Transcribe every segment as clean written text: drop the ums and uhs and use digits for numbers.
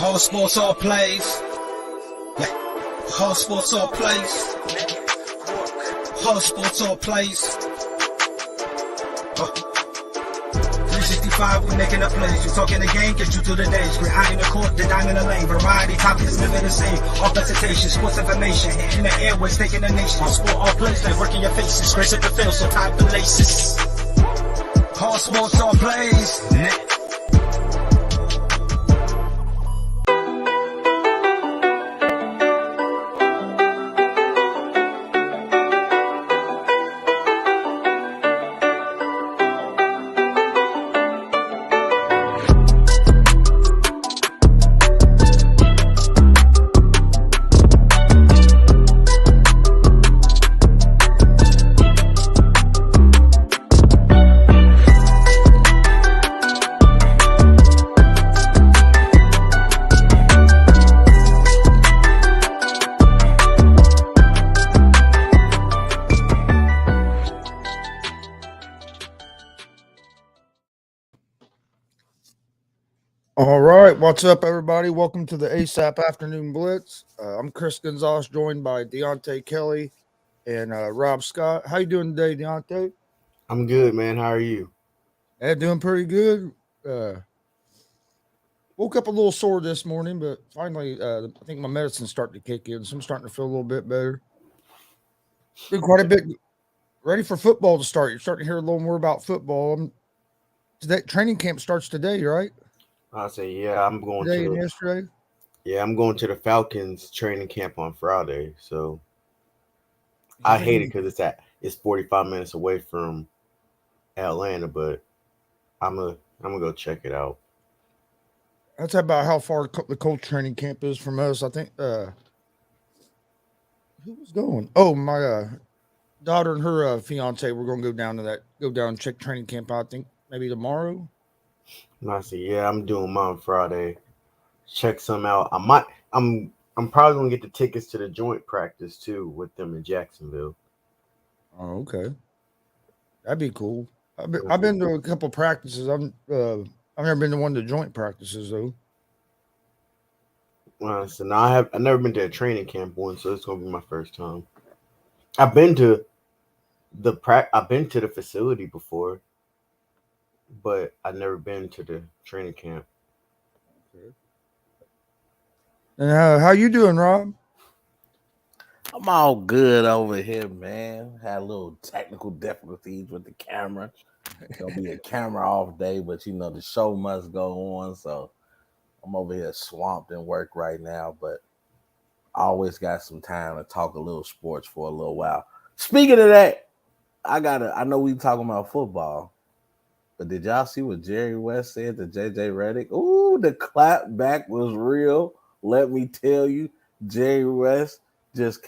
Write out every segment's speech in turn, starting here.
All sports, all plays. Yeah. All sports, all plays. All sports, all plays. 365, we making a plays. You talking the game, get you through the days. We're high in the court, the dime in the lane. Variety topics, living the same. All presentation, sports information. Hitting the airways, taking the nation. All sport, all plays, like working your faces. Grace at the field, so tie the laces. All sports, all plays. All right, what's up, everybody? Welcome to the ASAP Afternoon Blitz. I'm Chris Gonzalez, joined by Deontay Kelly and Rob Scott. How you doing today, Deontay? I'm good, man. How are you? Yeah, doing pretty good. Woke up a little sore this morning, but finally, I think my medicine's starting to kick in, so I'm starting to feel a little bit better. Been quite a bit ready for football to start. You're starting to hear a little more about football. Today, training camp starts today, right? I say, yeah, I'm going Today and to. yesterday. Yeah, I'm going to the Falcons training camp on Friday. So I hate it because it's 45 minutes away from Atlanta, but I'm gonna go check it out. That's about how far the Colts training camp is from us. I think. Who was going? Oh, my daughter and her fiance. We're going to go down and check training camp out. I think maybe tomorrow. And I say, yeah, I'm doing mine Friday. Check some out. I'm probably gonna get the tickets to the joint practice too with them in Jacksonville. Oh, okay. That'd be cool. I've been to a couple practices. I've never been to one of the joint practices though. Well, so now I've never been to a training camp one, so it's gonna be my first time. I've been to the facility before, but I've never been to the training camp. Okay. And how you doing, Rob? I'm all good over here, man. Had a little technical difficulties with the camera. It's gonna be a camera off day, but the show must go on. So I'm over here swamped in work right now, but I always got some time to talk a little sports for a little while. Speaking of that, I know we talking about football, but did y'all see what Jerry West said to JJ Redick? Ooh, the clap back was real. Let me tell you, Jerry West just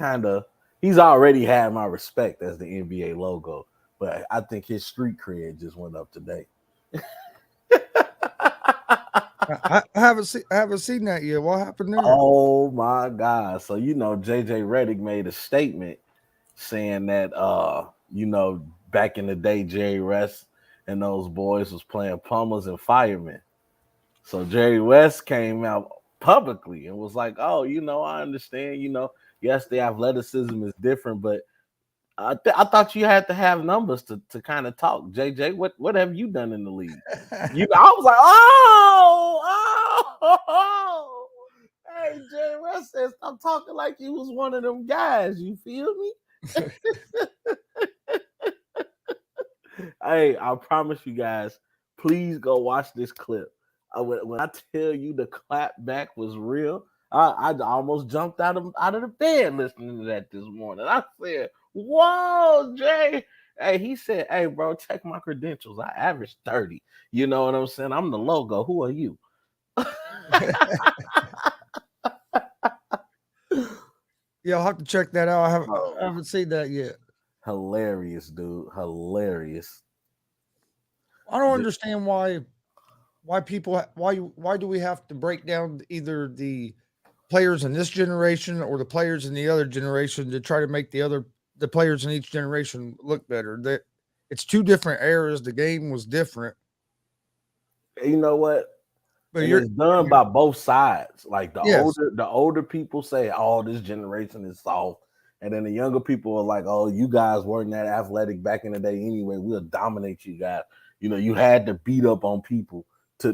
he's already had my respect as the NBA logo, but I think his street cred just went up today. I haven't seen that yet. What happened there? Oh my God! So JJ Redick made a statement saying that back in the day, Jerry West and those boys was playing plumbers and firemen. So Jerry West came out publicly and was like, "Oh, I understand. Yes, the athleticism is different, but I thought you had to have numbers to kind of talk. JJ, what have you done in the league?" I was like, oh, hey, Jerry West says, "I'm talking like you was one of them guys. You feel me?" Hey, I promise you guys, please go watch this clip. When I tell you the clap back was real, I almost jumped out of the bed listening to that this morning. I said, "Whoa, Jay!" Hey, he said, "Hey, bro, check my credentials. I averaged 30. You know what I'm saying? I'm the logo. Who are you?" Yeah, I'll have to check that out. I haven't seen that yet. Hilarious, dude. Hilarious. I don't understand why do we have to break down either the players in this generation or the players in the other generation to try to make the players in each generation look better? That it's two different eras. The game was different. You know what? But and it's done by both sides. Like the older people say, "Oh, this generation is soft," and then the younger people are like, "Oh, you guys weren't that athletic back in the day anyway. We'll dominate you guys." You know, you had to beat up on people to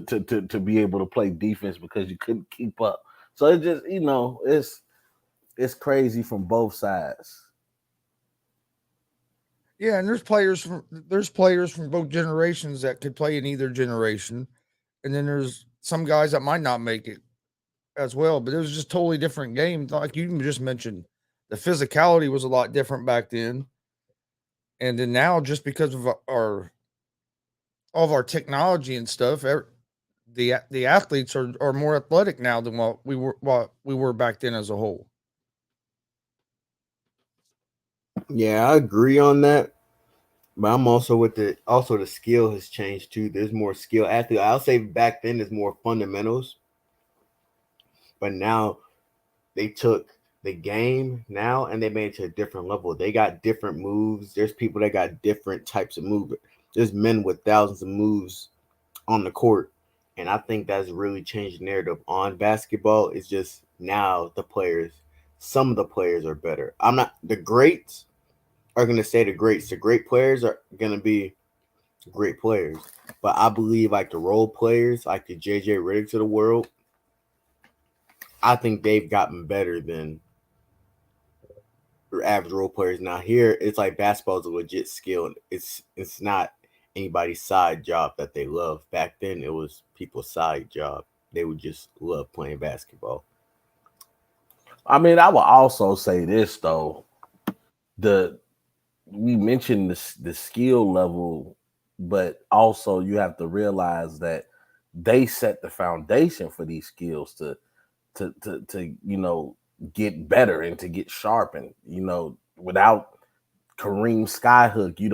be able to play defense because you couldn't keep up. So it just, you know, it's crazy from both sides. Yeah, and there's players from both generations that could play in either generation, and then there's some guys that might not make it as well. But it was just totally different game. Like you just mentioned, the physicality was a lot different back then, and then now just because of all of our technology and stuff, the athletes are more athletic now than what we were back then as a whole. Yeah, I agree on that. But I'm also with the skill has changed too. There's more skill athlete. I'll say back then there's more fundamentals. But now they took the game now and they made it to a different level. They got different moves. There's people that got different types of movement. There's men with thousands of moves on the court. And I think that's really changed the narrative on basketball. It's just now some of the players are better. The greats are going to stay the greats. The great players are going to be great players. But I believe like the role players, like the JJ Reddicks of the world, I think they've gotten better than average role players. Now here, it's like basketball is a legit skill. It's not anybody's side job that they love. Back then, it was people's side job. They would just love playing basketball. I mean, I will also say this though: we mentioned the skill level, but also you have to realize that they set the foundation for these skills to you know, get better and to get sharpened. You know, without Kareem Skyhook, you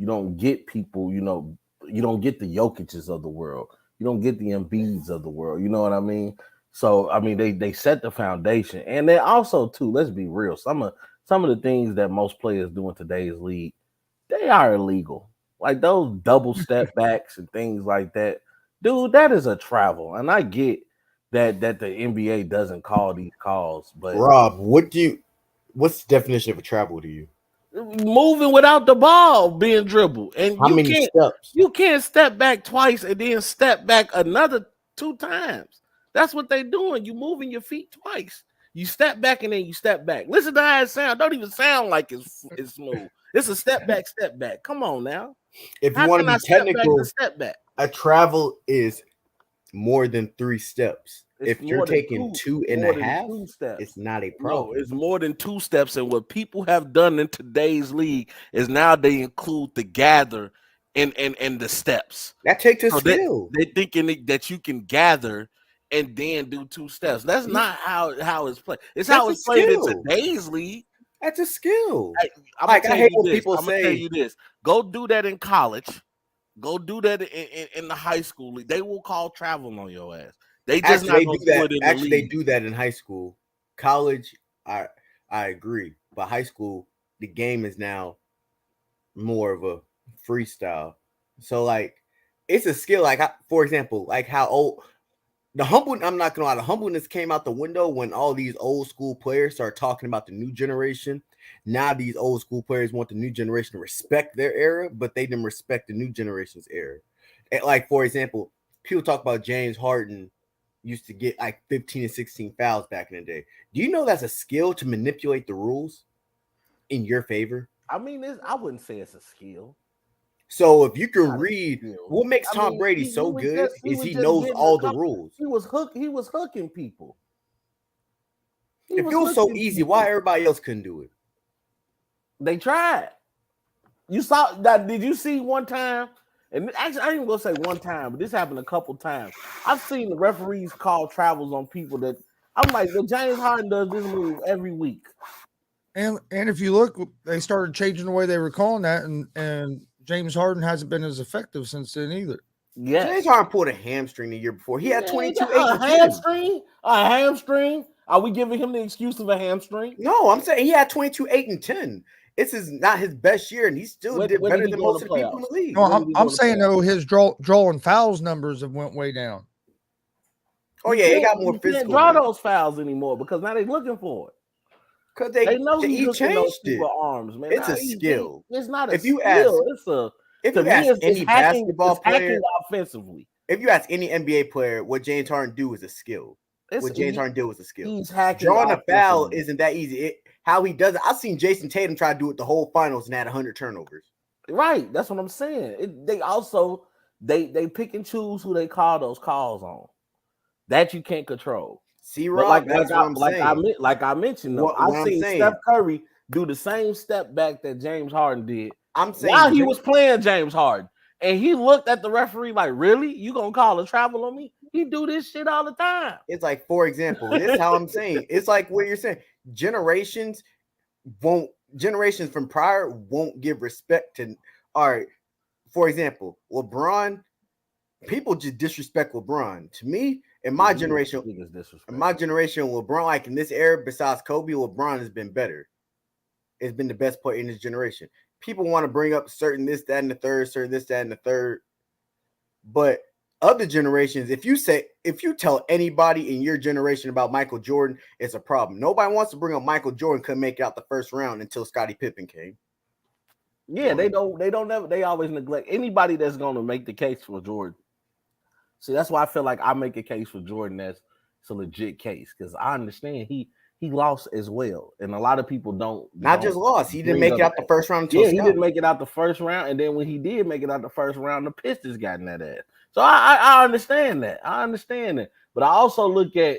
don't get people, you know, you don't get the Jokic's of the world. You don't get the Embiids of the world. You know what I mean? So I mean, they set the foundation, and then also too. Let's be real. Some of the things that most players do in today's league, they are illegal. Like those double step backs and things like that. Dude, that is a travel, and I get that the NBA doesn't call these calls. But Rob, what's the definition of a travel to you? Moving without the ball being dribbled, and how many steps? You can't step back twice and then step back another 2 times. That's what they're doing. You moving your feet twice. You step back and then you step back. Listen to how it sounds. Don't even sound like it's smooth. It's a step back, step back. Come on now. If you want to be technical, step back. A travel is more than 3 steps. If you're taking 2.5 steps, it's not a problem. No, it's more than 2 steps. And what people have done in today's league is now they include the gather and the steps. That takes a skill. They're thinking that you can gather and then do 2 steps. That's not how it's played. It's how it's played in today's league. That's a skill. I hate when people say. I'm gonna tell you this. Go do that in college. Go do that in the high school league. They will call travel on your ass. They just not gonna do it in the league. They do that in high school. College, I agree. But high school, the game is now more of a freestyle. So like, it's a skill. Like, for example, like how old. I'm not gonna lie, the humbleness came out the window when all these old school players start talking about the new generation. Now these old school players want the new generation to respect their era, but they didn't respect the new generation's era. And like, for example, people talk about James Harden used to get like 15 and 16 fouls back in the day. Do you know that's a skill to manipulate the rules in your favor? I mean, I wouldn't say it's a skill. So if you can read, what makes Tom Brady so good is he knows all the rules. He was hooking people. If it was so easy, why everybody else couldn't do it? They tried. You saw that? Did you see one time? And actually, I ain't gonna say one time, but this happened a couple times. I've seen the referees call travels on people that I'm like, the James Harden does this move every week. And if you look, they started changing the way they were calling that, and James Harden hasn't been as effective since then either. Yeah, James Harden pulled a hamstring the year before. He had 22 a hamstring. A hamstring. Are we giving him the excuse of a hamstring? No, I'm saying he had 22, 8, and 10. This is not his best year, and he still did better than most of the people in the league. No, I'm saying though his drawing fouls numbers have went way down. Oh yeah, they got more you physical. can't draw those fouls anymore because now they're looking for it. Because They know he he's hooking those changed it. people arms, man. It's a skill. It's not a If you skill. if you ask any basketball player, offensively. if you ask any NBA player, what James Harden do is a skill. What James Harden do is a skill. He's hacking. Drawing a foul isn't that easy. How he does it, I've seen Jason Tatum try to do it the whole finals and had 100 turnovers. Right, that's what I'm saying. They also they pick and choose who they call those calls on. That you can't control. See, Rob, that's what I'm saying. Like I mentioned, though, I've seen Steph Curry do the same step back that James Harden did. I'm saying while he was playing James Harden, and he looked at the referee like, "Really? You gonna call a travel on me?" He do this shit all the time. It's like, for example, this is how I'm saying. It's like what you're saying. Generations from prior won't give respect to. All right, for example, LeBron. People just disrespect LeBron. To me, in my generation, LeBron, like in this era, besides Kobe, LeBron has been better. It's been the best player in this generation. People want to bring up certain this, that, and the third. But other generations, if you tell anybody in your generation about Michael Jordan, it's a problem. Nobody wants to bring up Michael Jordan couldn't make it out the first round until Scottie Pippen came. Yeah, they always neglect anybody that's going to make the case for Jordan. See, that's why I feel like I make a case for Jordan that's a legit case because I understand he lost as well, and a lot of people don't. Not just lost; he didn't make it out the first round. Yeah, he didn't make it out the first round, and then when he did make it out the first round, the Pistons got in that ass. So I understand that. But I also look at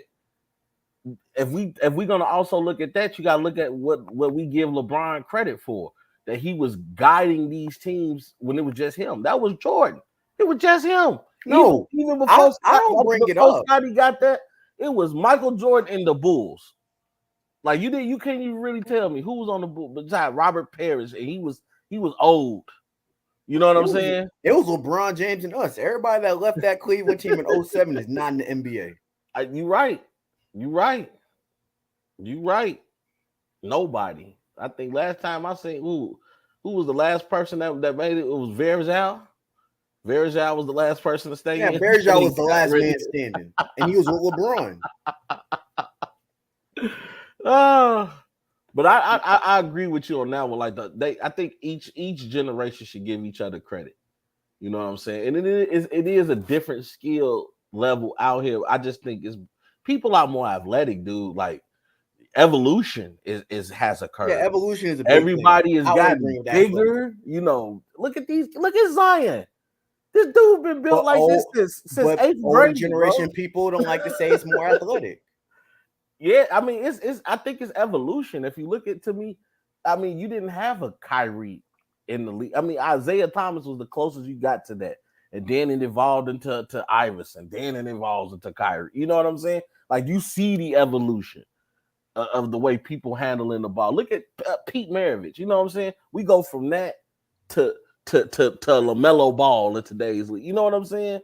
if we're gonna also look at that, you gotta look at what we give LeBron credit for. That he was guiding these teams when it was just him. That was Jordan. It was just him. No, even before I don't bring it up. Scottie got that, it was Michael Jordan and the Bulls. Like you can't even really tell me who was on the Bulls besides Robert Parrish, and he was old. You know what I'm saying? It was LeBron James and us. Everybody that left that Cleveland team in 07 is not in the NBA. You right. Nobody. I think last time I seen who was the last person that made it? It was Varejao. Varejao was the last person to stay. Yeah, Varejao was the last man standing, and he was with LeBron. But I agree with you on that one. Like I think each generation should give each other credit. You know what I'm saying? And it is a different skill level out here. I just think it's people are more athletic, dude. Like evolution has occurred. Yeah, evolution is a big everybody thing. has gotten bigger. You know, look at Zion. This dude been built this since 8th grade. Generation people don't like to say it's more athletic. Yeah, I mean, I think it's evolution. If you look at to me, I mean, you didn't have a Kyrie in the league. I mean, Isaiah Thomas was the closest you got to that, and then it evolved into Iverson. Then it evolves into Kyrie. You know what I'm saying? Like you see the evolution of the way people handling the ball. Look at Pete Maravich. You know what I'm saying? We go from that to LaMelo Ball in today's league. You know what I'm saying?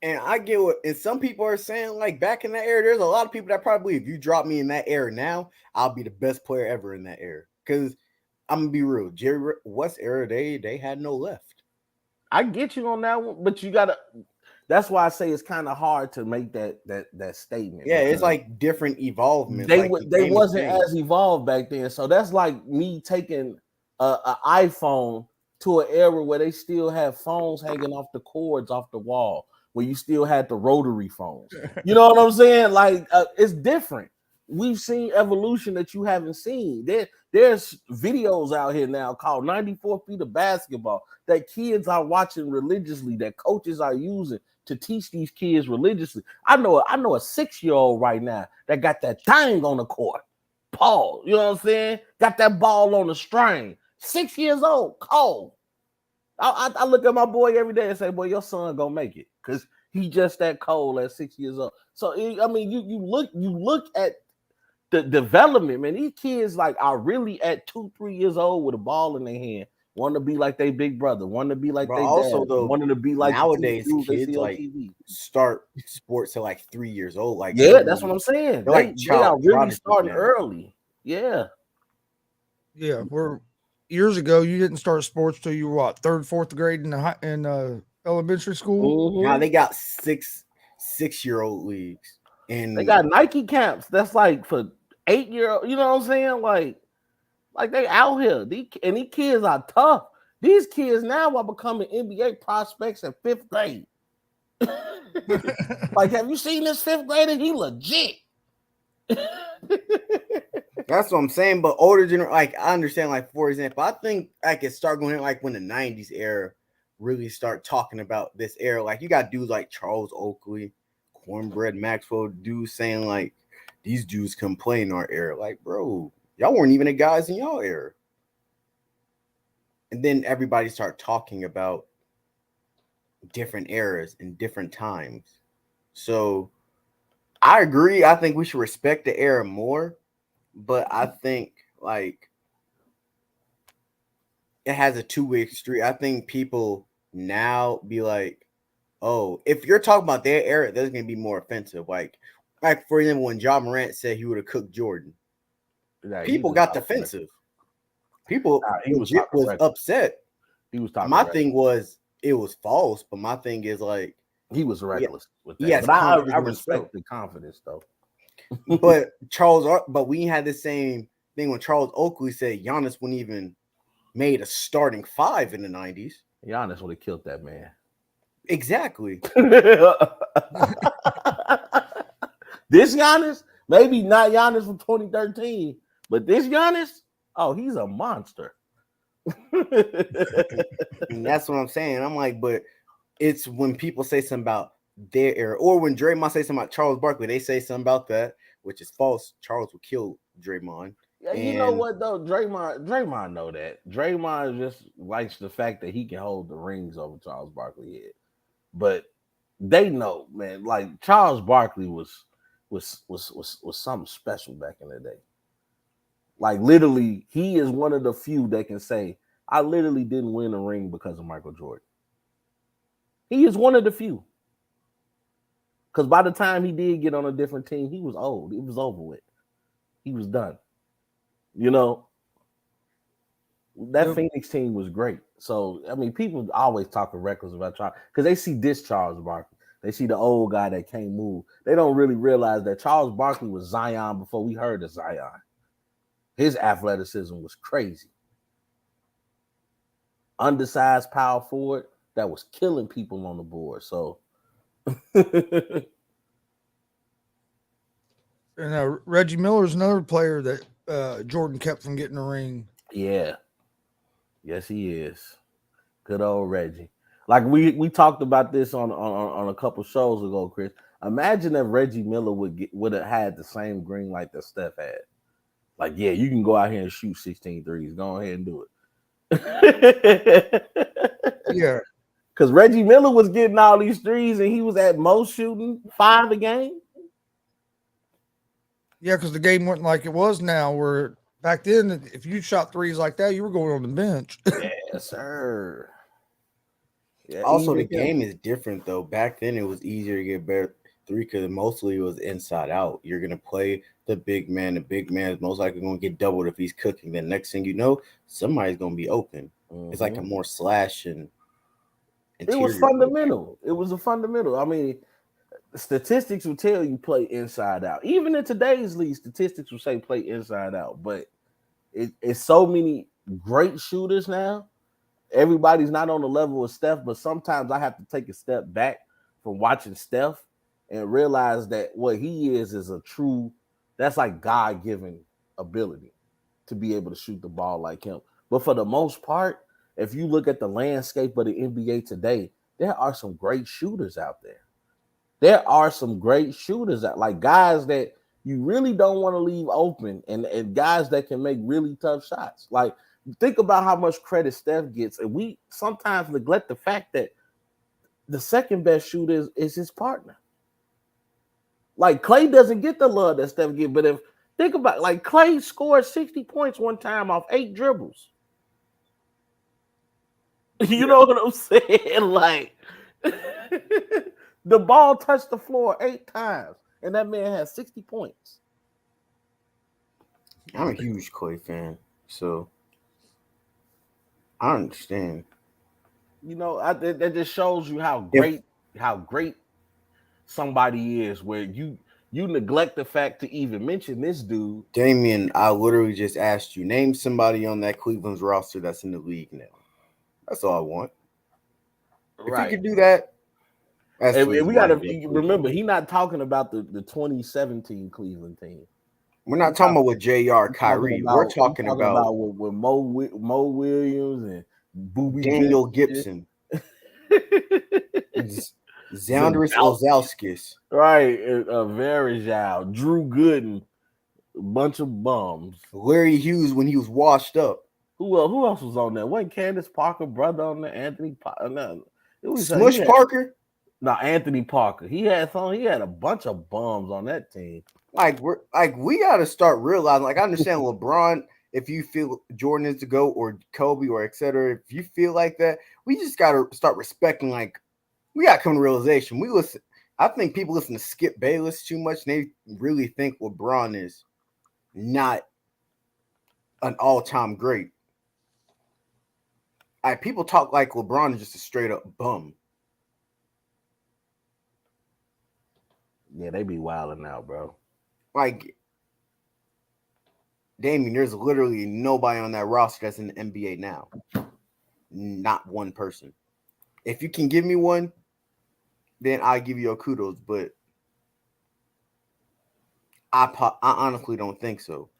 And I get what, and some people are saying, like back in that era, there's a lot of people that probably, if you drop me in that era now, I'll be the best player ever in that era. Because I'm gonna be real, Jerry West era, they had no left. I get you on that one, but you gotta. That's why I say it's kind of hard to make that statement. Yeah, it's like different evolvement. They wasn't as evolved back then, so that's like me taking an iPhone to an era where they still have phones hanging off the cords off the wall, where you still had the rotary phones. You know what I'm saying? Like it's different. We've seen evolution that you haven't seen. There's videos out here now called 94 Feet of Basketball that kids are watching religiously, that coaches are using to teach these kids religiously. I know a 6-year-old right now that got that thing on the court. Paul, you know what I'm saying? Got that ball on the string. 6 years old, cold. I look at my boy every day and say, boy, your son gonna make it because he just that cold at 6 years old. So I mean, you look at the development, man. These kids like are really at 2-3 years old with a ball in their hand, want to be like their big brother, want to be like they also though wanting to be like nowadays kids like TV. Start sports at like 3 years old. Like that's what I'm saying. They are really starting now. early. Yeah. We're years ago. You didn't start sports till you were what, 3rd, 4th grade in elementary school. Mm-hmm. Now they got 6, 6-year-old leagues. And they got Nike camps that's like for 8-year-old. You know what I'm saying? Like they out here. These kids are tough. These kids now are becoming NBA prospects in 5th grade. Like, have you seen this 5th grader? He legit. that's what I'm saying. But older generation, like I understand, like for example, I think I could start going like when the 90s era really start talking about this era. Like you got dudes like Charles Oakley, Cornbread Maxwell, dudes saying like these dudes can play in our era. Like, bro, y'all weren't even the guys in y'all era. And then everybody start talking about different eras and different times. So I agree. I think we should respect the era more, but I think like it has a two-way street. I think people now be like, oh, if you're talking about their era, that's gonna be more offensive. Like for example, when John Morant said he would have cooked Jordan, people got defensive. People was upset. He was talking. My thing was it was false, but my thing is like he was reckless with that. Yes, but I respect the confidence though. But we had the same thing when Charles Oakley said Giannis wouldn't even made a starting 5 in the 90s. Giannis would have killed that man. Exactly. This Giannis, maybe not Giannis from 2013, but this Giannis, oh, he's a monster. And that's what I'm saying. I'm like, but it's when people say something about their era, or when Draymond say something about Charles Barkley, they say something about that, which is false. Charles would kill Draymond. Yeah, you know what though? Draymond know that. Draymond just likes the fact that he can hold the rings over Charles Barkley head. But they know, man, like Charles Barkley was something special back in the day. Like literally, he is one of the few that can say, I literally didn't win a ring because of Michael Jordan. He is one of the few. Because by the time he did get on a different team, he was old. It was over with. He was done. You know, that Phoenix team was great. So, I mean, people always talking reckless about Charles because they see this Charles Barkley. They see the old guy that can't move. They don't really realize that Charles Barkley was Zion before we heard of Zion. His athleticism was crazy. Undersized power forward that was killing people on the board. So, and Reggie Miller's another player that Jordan kept from getting a ring. Yeah. Yes, he is. Good old Reggie. Like we talked about this on a couple shows ago, Chris. Imagine if Reggie Miller would have had the same green light that Steph had. Like, yeah, you can go out here and shoot 16 threes. Go ahead and do it. Yeah. Because Reggie Miller was getting all these threes and he was at most shooting 5 a game. Yeah, because the game wasn't like it was now, where back then, if you shot threes like that, you were going on the bench. Yes, sir. Yeah, also, the game is different, though. Back then, it was easier to get better three because mostly it was inside out. You're going to play the big man. The big man is most likely going to get doubled if he's cooking. Then next thing you know, somebody's going to be open. Mm-hmm. It's like a more slash and it was fundamental. It was a fundamental. I mean, statistics will tell you play inside out. Even in today's league, statistics will say play inside out. But it's so many great shooters now. Everybody's not on the level of Steph, but sometimes I have to take a step back from watching Steph and realize that what he is a true, that's like God-given ability to be able to shoot the ball like him. But for the most part, if you look at the landscape of the NBA today, there are some great shooters out there. There are some great shooters out, like guys that you really don't want to leave open and guys that can make really tough shots. Like, think about how much credit Steph gets, and we sometimes neglect the fact that the second best shooter is his partner. Like, Clay doesn't get the love that Steph gets, but think about, like, Clay scored 60 points one time off 8 dribbles. You know what I'm saying? Like, the ball touched the floor 8 times, and that man has 60 points. I'm a huge Clay fan, so I understand. You know, that just shows you how great somebody is where you neglect the fact to even mention this dude. Damian, I literally just asked you, name somebody on that Cleveland's roster that's in the league now. That's all I want. If you could do that, that's and we got to Cleveland. remember, he's not talking about the 2017 Cleveland team. We're not talking about with JR, Kyrie. We're talking about with Mo Williams and Boobie Daniel Gibson, Zandris Ozalskis, right? Varejao, Drew Gooden, a bunch of bums. Larry Hughes when he was washed up. Who else was on there? Wasn't Candace Parker brother on there? Anthony Parker? No, it was Smush Parker. No, Anthony Parker. He had a bunch of bums on that team. We got to start realizing. Like, I understand LeBron. If you feel Jordan is to go, or Kobe, or etc., if you feel like that, we just got to start respecting. Like, we got to come to realization. I think people listen to Skip Bayless too much. And they really think LeBron is not an all-time great. People talk like LeBron is just a straight-up bum. Yeah, they be wilding out, bro. Like, Damian, there's literally nobody on that roster that's in the NBA now. Not one person. If you can give me one, then I give you a kudos. But I honestly don't think so.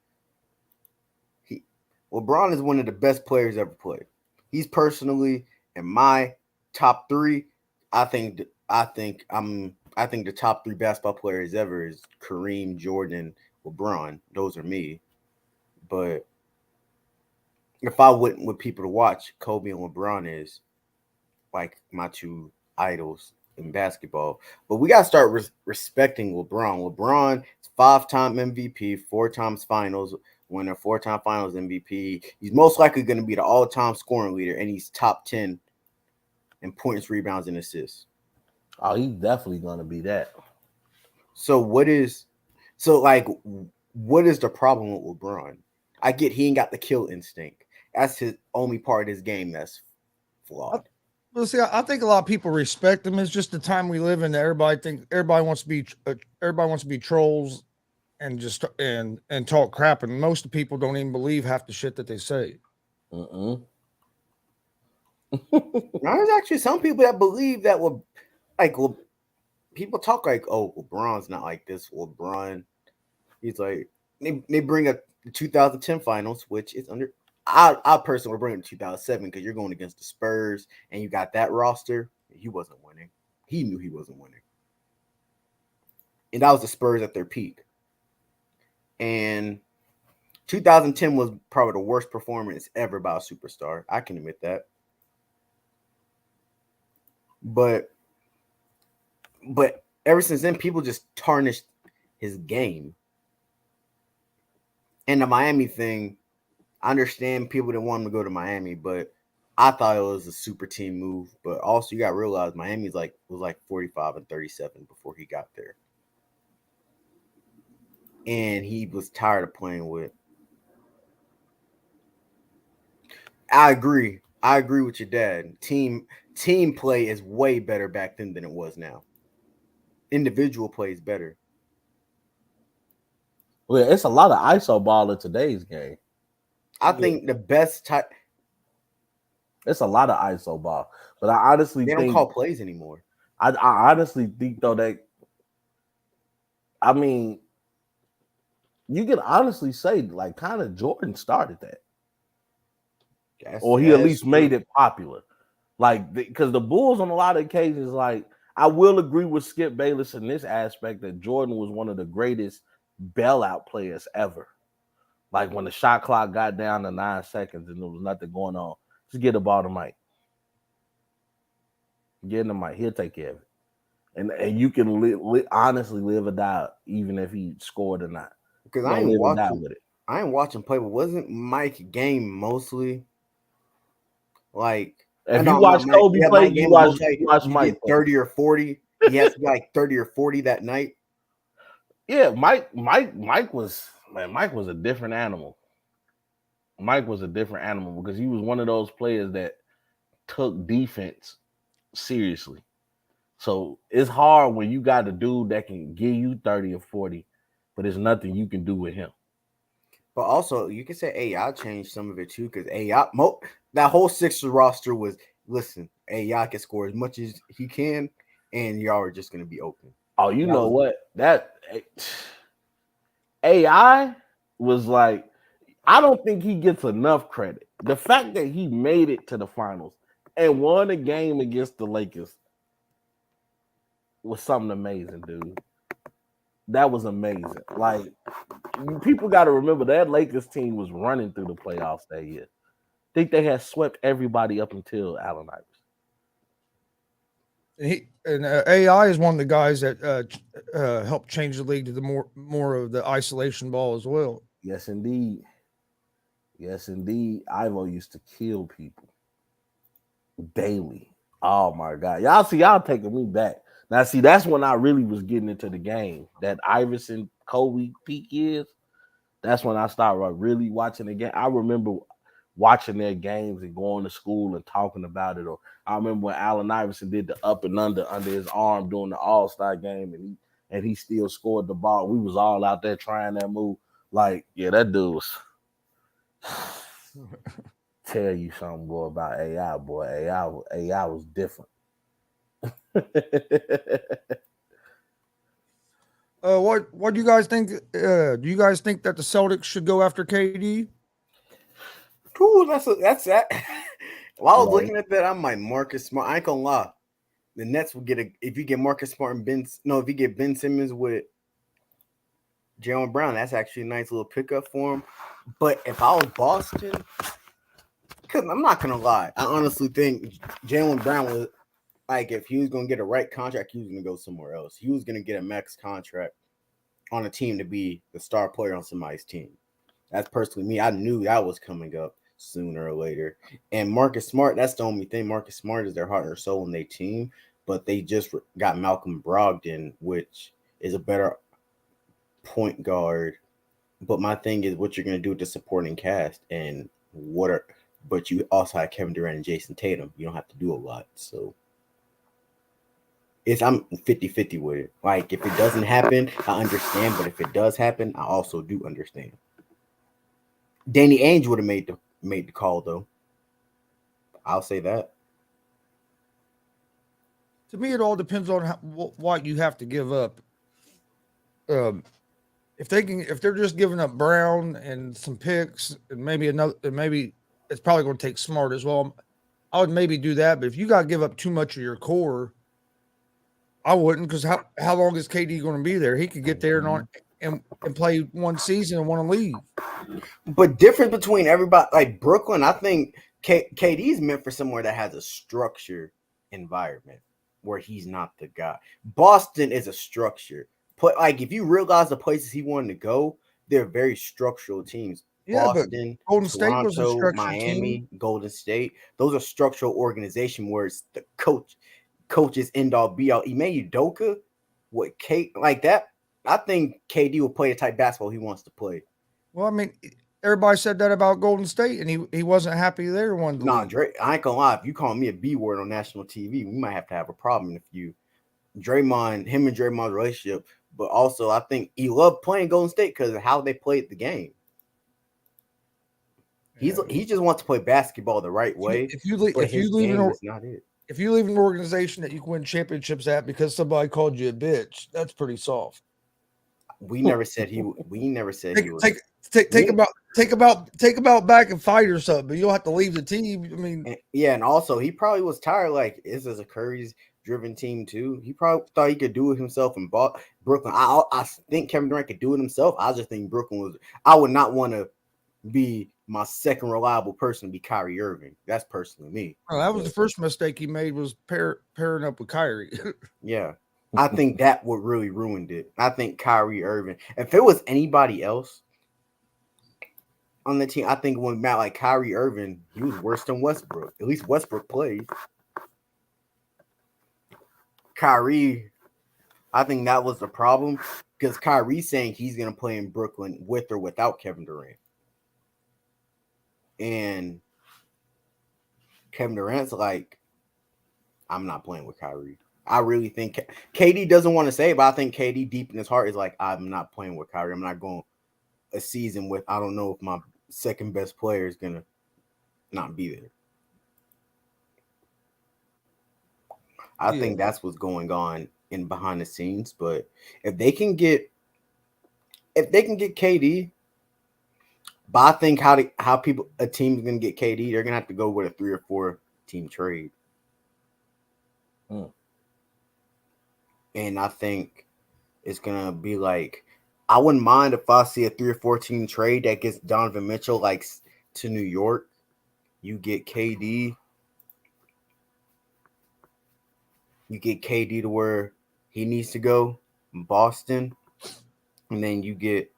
LeBron is one of the best players ever played. He's personally in my top three. I think the top three basketball players ever is Kareem, Jordan, LeBron. Those are me. But if I went with people to watch, Kobe and LeBron is like my two idols in basketball. But we got to start respecting LeBron. LeBron is 5-time MVP, 4 times finals winner, 4-time finals MVP. He's most likely going to be the all-time scoring leader, and he's top 10 in points, rebounds, and assists. Oh, he's definitely going to be that. So what is the problem with LeBron? I get he ain't got the kill instinct. That's his only part of his game that's flawed. Well, see, I think a lot of people respect him. It's just the time we live in. Everybody wants to be trolls and just and talk crap, and most of the people don't even believe half the shit that they say. Now, there's actually some people that believe that people talk like, oh, LeBron's not like this. LeBron, he's like, they bring up the 2010 finals, which is under. I personally would bring it to 2007 because you're going against the Spurs and you got that roster. He wasn't winning. He knew he wasn't winning. And that was the Spurs at their peak. And 2010 was probably the worst performance ever by a superstar. I can admit that. But ever since then, people just tarnished his game. And the Miami thing, I understand people didn't want him to go to Miami, but I thought it was a super team move. But also, you got to realize Miami's was 45-37 before he got there. And he was tired of playing with. I agree with your dad. Team play is way better back then than it was now. Individual play is better. Well, it's a lot of ISO ball in today's game. I think the best type. It's a lot of ISO ball, but I honestly they don't call plays anymore. I honestly think though that, I mean, you can honestly say like kind of Jordan started that, or he at least made it popular. Like, because the Bulls on a lot of occasions, like, I will agree with Skip Bayless in this aspect that Jordan was one of the greatest bailout players ever. Like, when the shot clock got down to 9 seconds and there was nothing going on, just get the ball to Mike. Get him the Mike. He'll take care of it. And you can honestly live or die even if he scored or not. Because I ain't watching play, but wasn't Mike game mostly like, if you watch Kobe play, you watch Mike 30 or 40. He has to be like 30 or 40 that night. Yeah, Mike was a different animal. Mike was a different animal because he was one of those players that took defense seriously. So it's hard when you got a dude that can give you 30 or 40, but there's nothing you can do with him. But also, you can say AI changed some of it too, because AI, that whole Sixers roster was, listen, AI can score as much as he can, and y'all are just going to be open. Oh, you know what? That AI was like, I don't think he gets enough credit. The fact that he made it to the finals and won a game against the Lakers was something amazing, dude. That was amazing. Like, people got to remember that Lakers team was running through the playoffs that year. I think they had swept everybody up until Allen Iverson. AI is one of the guys that helped change the league to the more of the isolation ball as well. Yes, indeed. Yes, indeed. Ivo used to kill people daily. Oh my God. Y'all taking me back. Now, see, that's when I really was getting into the game. That Iverson Kobe peak years. That's when I started really watching the game. I remember watching their games and going to school and talking about it. Or I remember when Allen Iverson did the up and under his arm during the All-Star game, and he still scored the ball. We was all out there trying that move. Like, yeah, that dude was tell you something, boy, about AI, boy. AI was different. What do you guys think? Do you guys think that the Celtics should go after KD? Ooh, that's that. While I was looking at that, I'm like, Marcus Smart. I ain't gonna lie. The Nets will get if you get Marcus Smart and if you get Ben Simmons with Jaylen Brown, that's actually a nice little pickup for him. But if I was Boston, because I'm not gonna lie, I honestly think Jaylen Brown was like, if he was gonna get a right contract, he was gonna go somewhere else. He was gonna get a max contract on a team to be the star player on somebody's team. That's personally me. I knew that was coming up sooner or later. And Marcus Smart, that's the only thing. Marcus Smart is their heart and soul in their team, but they just got Malcolm Brogdon, which is a better point guard. But my thing is what you're going to do with the supporting cast and but you also have Kevin Durant and Jason Tatum. You don't have to do a lot. So I'm 50-50 with it. Like, if it doesn't happen, I understand. But if it does happen, I also do understand. Danny Ainge would have made the call, though. I'll say that. To me, it all depends on what you have to give up. If they're just giving up Brown and some picks and maybe it's probably going to take Smart as well. I would maybe do that, but if you got to give up too much of your core, I wouldn't, because how long is KD going to be there? He could get there and play one season and want to leave. But difference between everybody, like Brooklyn, I think KD's meant for somewhere that has a structured environment where he's not the guy. Boston is a structure. Like, if you realize the places he wanted to go, they're very structural teams. Yeah, Boston, but Golden Toronto, State was a structured Miami, team. Golden State. Those are structural organization where it's the coach's end all be all. Ime Udoka, what Kate like that? I think KD will play the type of basketball he wants to play. Well, I mean, everybody said that about Golden State, and he wasn't happy there one day. Nah, Dre, I ain't gonna lie. If you call me a B word on national TV, we might have to have a problem. If you him and Draymond's relationship, but also I think he loved playing Golden State because of how they played the game. He just wants to play basketball the right way. If you leave an organization that you can win championships at because somebody called you a bitch, that's pretty soft. We never said he was. Take about back and fight or something, but you don't have to leave the team. I mean, and also he probably was tired. Like, this is a Curry's driven team too. He probably thought he could do it himself and bought Brooklyn. I think Kevin Durant could do it himself. I just think Brooklyn was. I would not want to be my second reliable person to be Kyrie Irving. That's personally me. Oh, that was the first mistake he made, was pairing up with Kyrie. Yeah. I think that would really ruined it. I think Kyrie Irving, if it was anybody else on the team, I think when Matt, like Kyrie Irving, he was worse than Westbrook. At least Westbrook played. Kyrie, I think that was the problem, because Kyrie's saying he's going to play in Brooklyn with or without Kevin Durant. And Kevin Durant's like, I'm not playing with Kyrie. I really think KD doesn't want to say it, but I think KD deep in his heart is like, I'm not playing with Kyrie. I'm not going a season with, I don't know if my second best player is going to not be there. I think that's what's going on in behind the scenes. But if they can get KD, but I think how a team is going to get KD, they're going to have to go with a 3 or 4 team trade. And I think it's going to be like, I wouldn't mind if I see a 3 or 4 team trade that gets Donovan Mitchell like to New York. You get KD. You get KD to where he needs to go, Boston. And then you get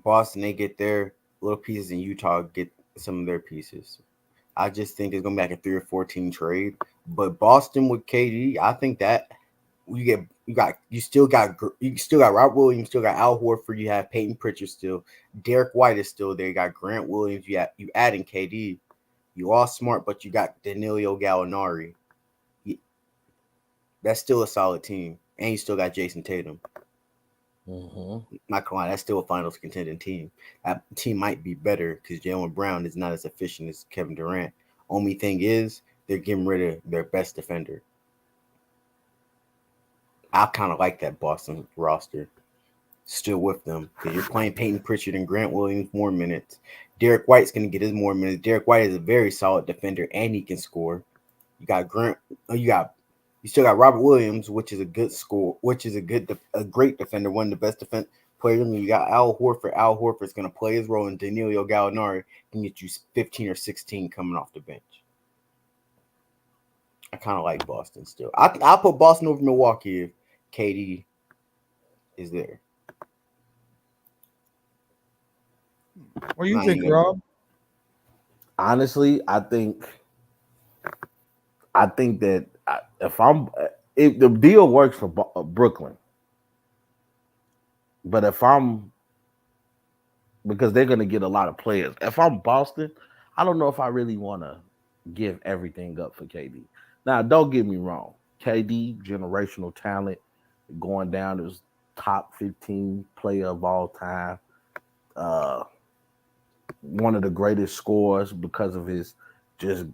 Boston, they get their little pieces, and Utah get some of their pieces. I just think it's going to be like a 3 or 4 team trade. But Boston with KD, I think that you still got Robert Williams, still got Al Horford, you have Peyton Pritchard still, Derek White is still there, you got Grant Williams, you add in KD, you all smart, but you got Danilo Gallinari. That's still a solid team, and you still got Jason Tatum. Not gonna lie, that's still a finals contending team. That team might be better because Jaylen Brown is not as efficient as Kevin Durant. Only thing is they're getting rid of their best defender. I kind of like that Boston roster still with them because you're playing Peyton Pritchard and Grant Williams more minutes. Derek White's going to get his more minutes. Derek White is a very solid defender and he can score. You got you still got Robert Williams, which is a good score, which is a great defender, one of the best defense players. And you got Al Horford. Al Horford's going to play his role, and Danilo Gallinari can get you 15 or 16 coming off the bench. I kind of like Boston still. I'll put Boston over Milwaukee if KD is there. What do you think, Rob? Honestly, I think that if the deal works for Brooklyn, but because they're going to get a lot of players. If I'm Boston, I don't know if I really want to give everything up for KD. Now, don't get me wrong. KD, generational talent, going down as top 15 player of all time. One of the greatest scorers because of his just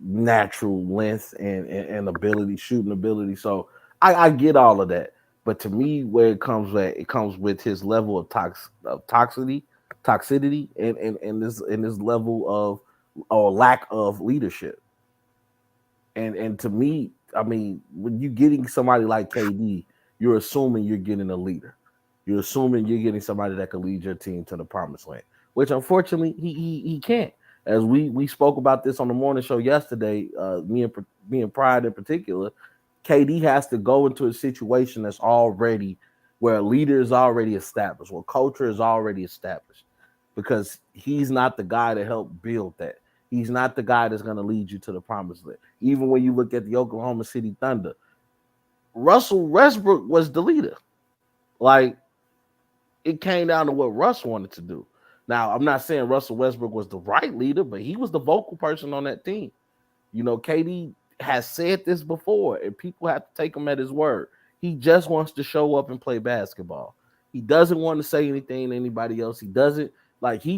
natural length and ability, shooting ability. So I get all of that. But to me, where it comes with his level of toxicity and this level of or lack of leadership. And to me, I mean, when you're getting somebody like KD, you're assuming you're getting a leader. You're assuming you're getting somebody that can lead your team to the promised land, which unfortunately he can't. As we spoke about this on the morning show yesterday, me and Pride in particular, KD has to go into a situation that's already where a leader is already established, where culture is already established, because he's not the guy to help build that. He's not the guy that's going to lead you to the promised land. Even when you look at the Oklahoma City Thunder, Russell Westbrook was the leader. Like, it came down to what Russ wanted to do. Now, I'm not saying Russell Westbrook was the right leader, but he was the vocal person on that team. You know, KD has said this before, and people have to take him at his word. He just wants to show up and play basketball. He doesn't want to say anything to anybody else. He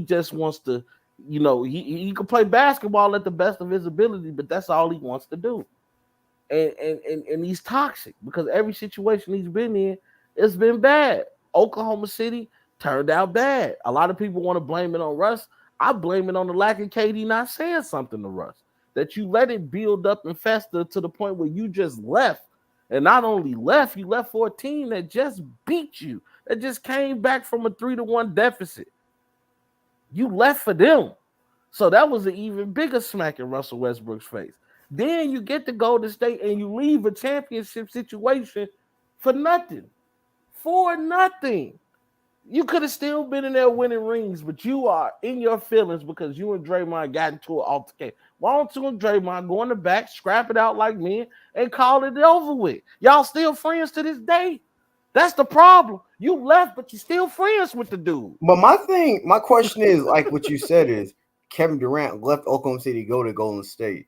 just wants to, you know, he can play basketball at the best of his ability, but that's all he wants to do. And he's toxic because every situation he's been in, it's been bad. Oklahoma City turned out bad. A lot of people want to blame it on Russ. I blame it on the lack of KD not saying something to Russ. That you let it build up and fester to the point where you just left. And not only left, you left for a team that just beat you, that just came back from a 3-1 deficit. You left for them. So that was an even bigger smack in Russell Westbrook's face. Then you get to Golden State and you leave a championship situation for nothing. For nothing. You could have still been in there winning rings, but you are in your feelings because you and Draymond got into an altercation. Why don't you and Draymond go in the back, scrap it out like men, and call it over with? Y'all still friends to this day. That's the problem. You left, but you're still friends with the dude. But my question is, like what you said is, Kevin Durant left Oklahoma City to go to Golden State.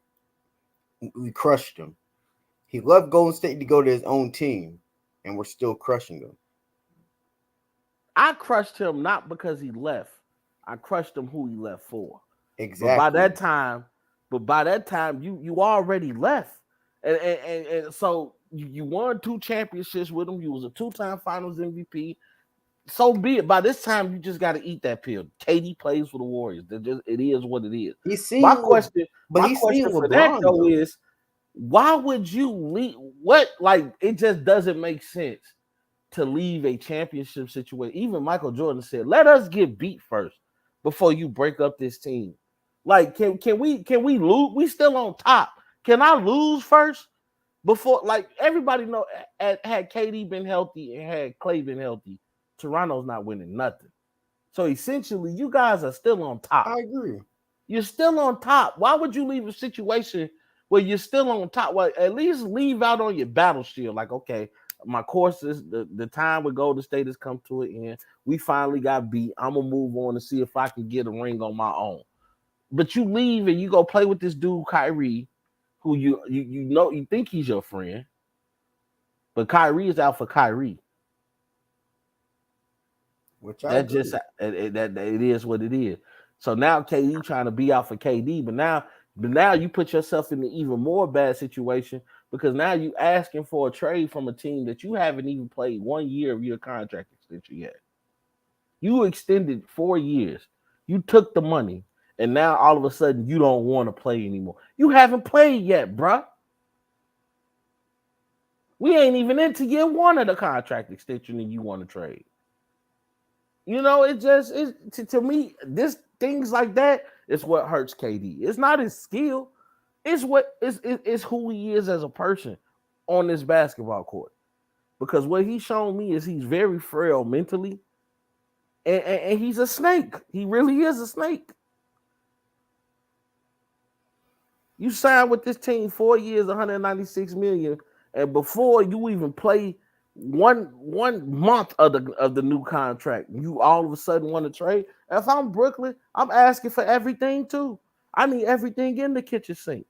We crushed him. He left Golden State to go to his own team, and we're still crushing him. I crushed him not because he left. I crushed him who he left for. Exactly. But by that time, you already left. And so you won 2 championships with him. You was a 2-time Finals MVP. So be it. By this time, you just got to eat that pill. KD plays for the Warriors. It is what it is. My question for that though is, why would you leave? It just doesn't make sense to leave a championship situation. Even Michael Jordan said, "Let us get beat first before you break up this team." Like, can we lose? We still on top. Can I lose first before? Like, everybody know, had KD been healthy and had Clay been healthy, Toronto's not winning nothing. So essentially, you guys are still on top. I agree. You're still on top. Why would you leave a situation where you're still on top? Well, at least leave out on your battle shield. Like, okay, my course is the time with Golden State has come to an end. We finally got beat. I'm gonna move on and see if I can get a ring on my own. But you leave and you go play with this dude Kyrie, who you think he's your friend, but Kyrie is out for Kyrie. Which it is what it is. So now KD trying to be out for KD, but now you put yourself in an even more bad situation, because now you asking for a trade from a team that you haven't even played 1 year of your contract extension yet. You extended 4 years. You took the money, and now all of a sudden you don't want to play anymore. You haven't played yet, bruh. We ain't even into year 1 of the contract extension, and you want to trade. You know, it just is to me. This things like that is what hurts KD. It's not his skill. It's who he is as a person on this basketball court. Because what he's shown me is he's very frail mentally, and he's a snake. He really is a snake. You signed with this team 4 years, 196 million, and before you even play one month of the new contract, you all of a sudden want to trade. If I'm Brooklyn, I'm asking for everything too. I need everything in the kitchen sink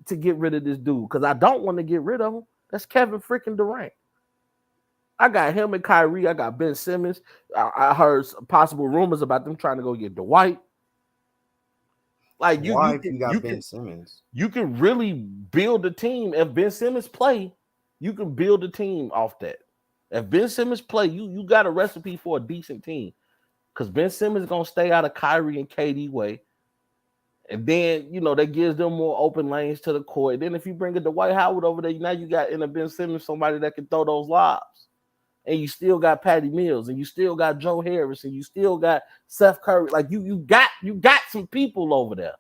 to get rid of this dude, because I don't want to get rid of him. That's Kevin freaking Durant. I got him and Kyrie. I got Ben Simmons. I heard possible rumors about them trying to go get Dwight. Like you got Ben Simmons. You can really build a team if Ben Simmons play. You can build a team off that. If Ben Simmons play, you got a recipe for a decent team, because Ben Simmons is gonna stay out of Kyrie and KD way, and then that gives them more open lanes to the court. And then if you bring a Dwight Howard over there, now you got in a Ben Simmons somebody that can throw those lobs, and you still got Patty Mills, and you still got Joe Harris, and you still got Seth Curry. Like you got some people over there.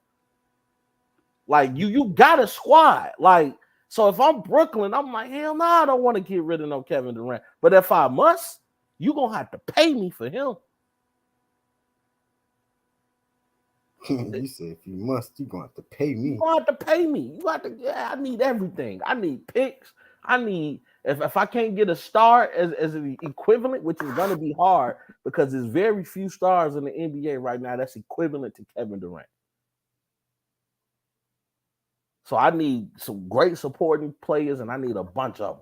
Like you got a squad. Like. So if I'm Brooklyn, I'm like, hell no, I don't want to get rid of no Kevin Durant. But if I must, you're going to have to pay me for him. You said if you must, you're going to have to pay me. You're going to have to pay me. I need everything. I need picks. I need, if I can't get a star as an equivalent, which is going to be hard because there's very few stars in the NBA right now that's equivalent to Kevin Durant. So I need some great supporting players, and I need a bunch of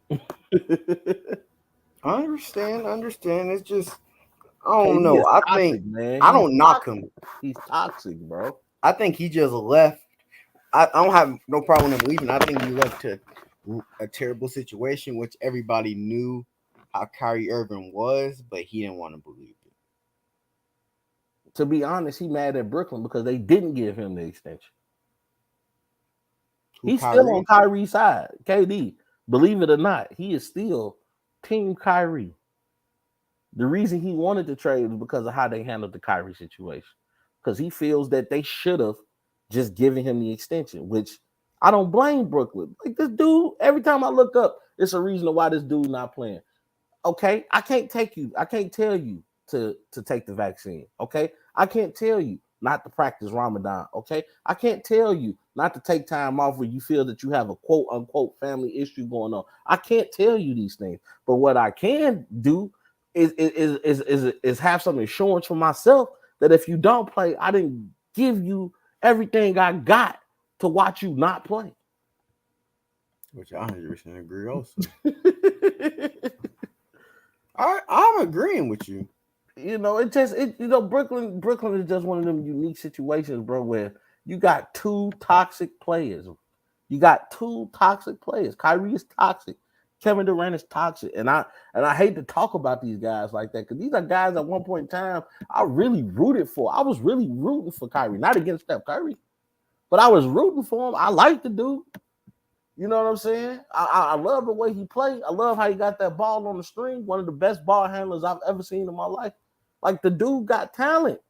them. I understand. It's just, I don't know. I think, man. I don't knock him. He's toxic, bro. I think he just left. I don't have no problem with him leaving. I think he left to a terrible situation, which everybody knew how Kyrie Irving was, but he didn't want to believe it. To be honest, he mad at Brooklyn because they didn't give him the extension. He's still on Kyrie's side. KD, believe it or not, he is still Team Kyrie. The reason he wanted to trade was because of how they handled the Kyrie situation. Because he feels that they should have just given him the extension, which I don't blame Brooklyn. Like, this dude, every time I look up, it's a reason why this dude not playing. Okay, I can't tell you to take the vaccine. Okay, I can't tell you not to practice Ramadan. Okay, I can't tell you not to take time off when you feel that you have a quote unquote family issue going on. I can't tell you these things, but what I can do is have some insurance for myself that if you don't play, I didn't give you everything I got to watch you not play. Which I 100% agree also. I'm agreeing with you. Brooklyn is just one of them unique situations, bro, where you got two toxic players. Kyrie is toxic. Kevin Durant is toxic. And I hate to talk about these guys like that because these are guys at one point in time I really rooted for. I was really rooting for Kyrie, not against Steph Curry, but I was rooting for him. I like the dude. You know what I'm saying? I love the way he played. I love how he got that ball on the string. One of the best ball handlers I've ever seen in my life. Like, the dude got talent.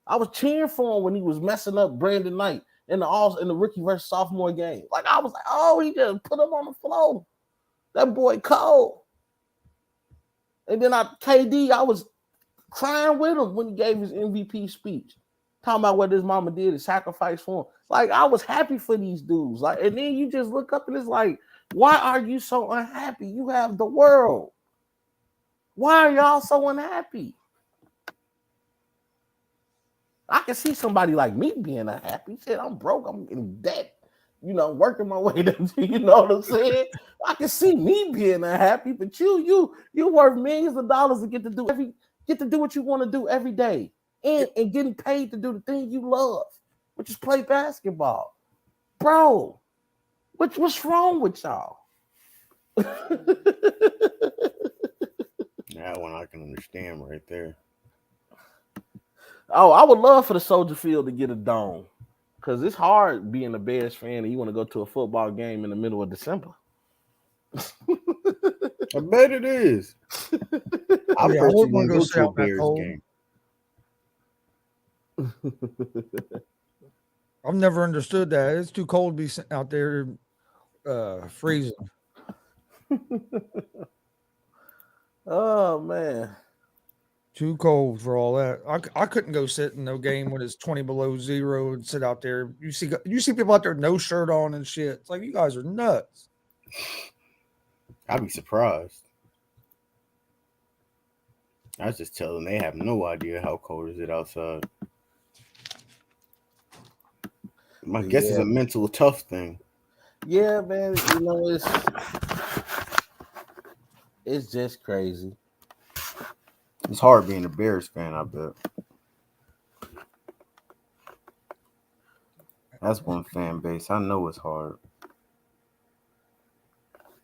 I was cheering for him when he was messing up Brandon Knight in the rookie versus sophomore game. Like, I was like, oh, he just put him on the floor. That boy cold. And then KD, I was crying with him when he gave his MVP speech. Talking about what his mama did and sacrifice for him. Like, I was happy for these dudes. Like, and then you just look up and it's like, why are you so unhappy? You have the world. Why are y'all so unhappy? I can see somebody like me being unhappy. Shit, I'm broke. I'm in debt. Working my way to, you know what I'm saying? I can see me being unhappy, but you worth millions of dollars to get to do what you want to do every day, and getting paid to do the thing you love, which is play basketball, bro. What's wrong with y'all? That one I can understand right there. Oh, I would love for the Soldier Field to get a dome. Because it's hard being a Bears fan and you want to go to a football game in the middle of December. I bet it is. I personally want to go to a Bears game. I've never understood that. It's too cold to be out there freezing. Oh, man. Too cold for all that. I couldn't go sit in no game when it's 20 below zero and sit out there. You see people out there no shirt on and shit. It's like, you guys are nuts. I'd be surprised. I was just telling them they have no idea how cold is it outside. I guess it's a mental tough thing. Yeah, man. It's just crazy. It's hard being a Bears fan, I bet. That's one fan base. I know it's hard.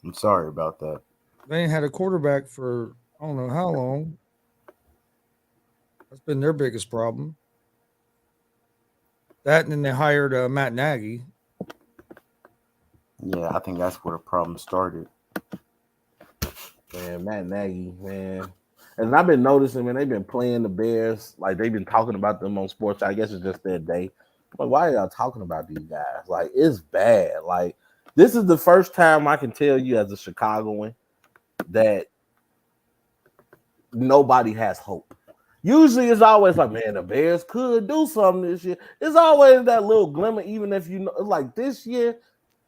I'm sorry about that. They ain't had a quarterback for I don't know how long. That's been their biggest problem. That and then they hired Matt Nagy. Yeah, I think that's where the problem started. Man, Matt Nagy, man. And I've been noticing, man, they've been playing the Bears. Like, they've been talking about them on sports. I guess it's just their day. But why are y'all talking about these guys? Like, it's bad. Like, this is the first time I can tell you as a Chicagoan that nobody has hope. Usually it's always like, man, the Bears could do something this year. It's always that little glimmer, even if you know, like this year,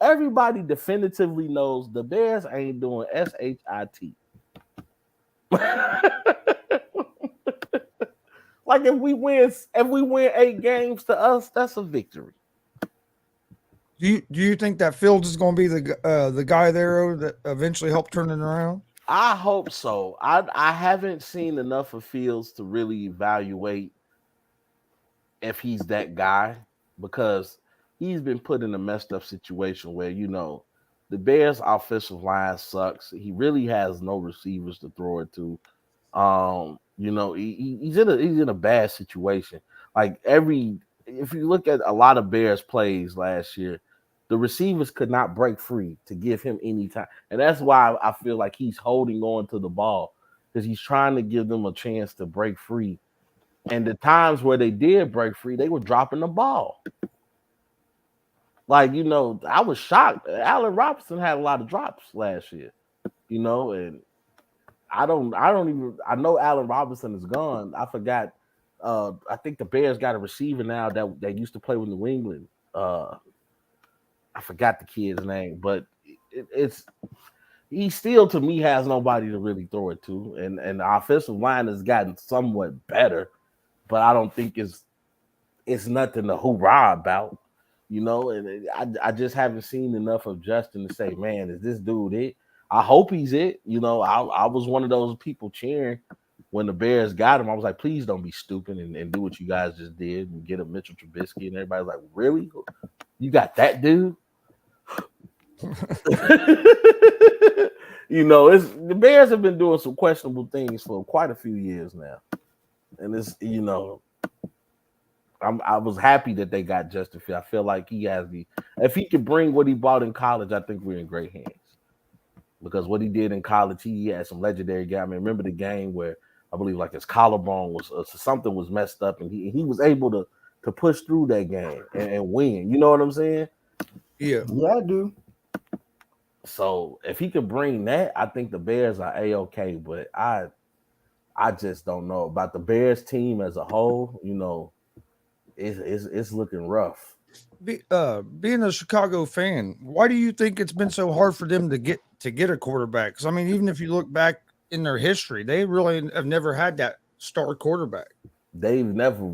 everybody definitively knows the Bears ain't doing SHIT. Like, if we win 8 games, to us, that's a victory. Do you think that Fields is going to be the guy there that eventually help turn it around? I hope so. I haven't seen enough of Fields to really evaluate if he's that guy, because he's been put in a messed up situation where, the Bears' offensive line sucks. He really has no receivers to throw it to. He's in a bad situation. Like, if you look at a lot of Bears plays last year, the receivers could not break free to give him any time. And that's why I feel like he's holding on to the ball, because he's trying to give them a chance to break free. And the times where they did break free, they were dropping the ball. Like, I was shocked. Allen Robinson had a lot of drops last year, and I know Allen Robinson is gone. I forgot. I think the Bears got a receiver now that used to play with New England. I forgot the kid's name, but he still, to me, has nobody to really throw it to. And the offensive line has gotten somewhat better, but I don't think it's nothing to hoorah about. you know, and I just haven't seen enough of Justin to say, man, is this dude it? I hope he's it. You know, I was one of those people cheering when the Bears got him. I was like, please don't be stupid and do what you guys just did and get a Mitchell Trubisky. And everybody's like, really? You got that dude? You know, it's the Bears have been doing some questionable things for quite a few years now, and it's, you know, I was happy that they got Justin Fields. I feel like he has if he can bring what he brought in college, I think we're in great hands, because what he did in college, he had some legendary guys. I mean, remember the game where I believe like his collarbone was something was messed up, and he was able to push through that game and win. You know what I'm saying? Yeah, I do. So if he could bring that, I think the Bears are A-okay. But I just don't know about the Bears team as a whole. You know, it's looking rough. Being a Chicago fan, why do you think it's been so hard for them to get a quarterback? Because I mean, even if you look back in their history, they really have never had that star quarterback. They've never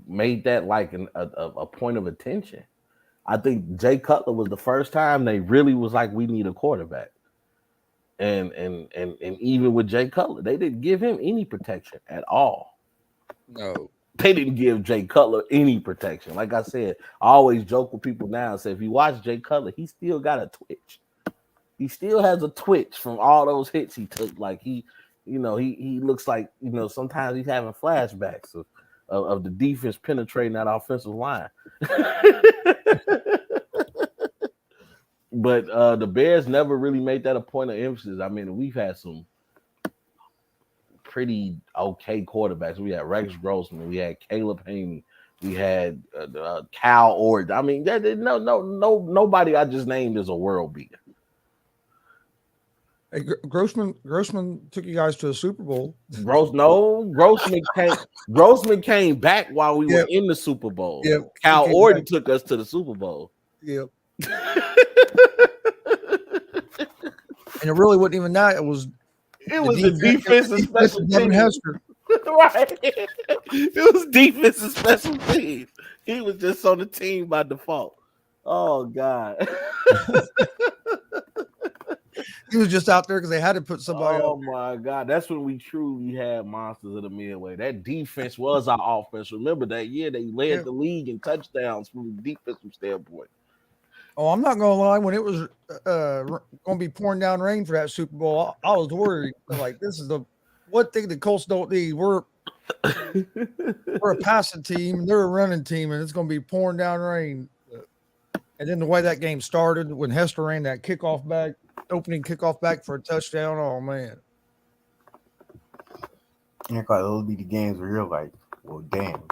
made that like a point of attention. I think Jay Cutler was the first time they really was like, we need a quarterback. And even with Jay Cutler, they didn't give him any protection at all. No. They didn't give Jay Cutler any protection. Like I said, I always joke with people now and say, if you watch Jay Cutler, he still got a twitch. He still has a twitch from all those hits he took. Like he looks like, you know, sometimes he's having flashbacks of the defense penetrating that offensive line. But the Bears never really made that a point of emphasis. I mean, we've had some pretty okay quarterbacks. We had Rex Grossman, we had Caleb Haney, we had Cal Ord. I mean, nobody I just named is a world beater. Hey, Grossman took you guys to a Super Bowl. Grossman came back while we were in the Super Bowl. Yep. Cal Orton took us to the Super Bowl. Yep. And it really wasn't even that. It was the defensive special Devin teams. Hester. Right. It was defensive special teams. He was just on the team by default. Oh God. He was just out there because they had to put somebody. Oh my God, that's when we truly had monsters of the Midway. That defense was our offense. Remember that year they led the league in touchdowns from a defensive standpoint. Oh, I'm not gonna lie. When it was gonna be pouring down rain for that Super Bowl, I was worried. Like, this is the one thing the Colts don't need. We're a passing team, they're a running team, and it's gonna be pouring down rain. And then the way that game started, when Hester ran that opening kickoff back for a touchdown. Oh man! And like those be the games where you're like, well, damn.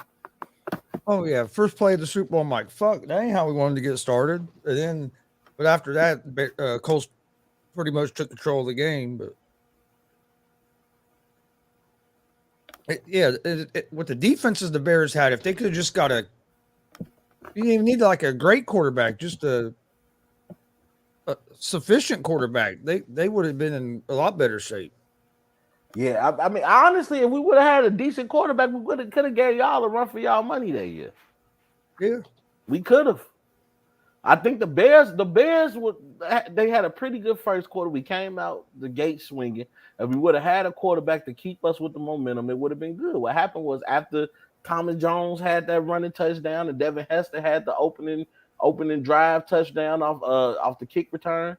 Oh yeah, first play of the Super Bowl, I'm like, fuck, that ain't how we wanted to get started. And then, but after that, Colts pretty much took control of the game. But with the defenses the Bears had, if they could have just got you didn't even need like a great quarterback, just a sufficient quarterback, they would have been in a lot better shape. Yeah, I mean, honestly, if we would have had a decent quarterback, we could have gave y'all a run for y'all money that year. Yeah, we could have. I think the Bears they had a pretty good first quarter. We came out the gate swinging, and we would have had a quarterback to keep us with the momentum. It would have been good. What happened was after Thomas Jones had that running touchdown, and Devin Hester had the opening drive touchdown off the kick return.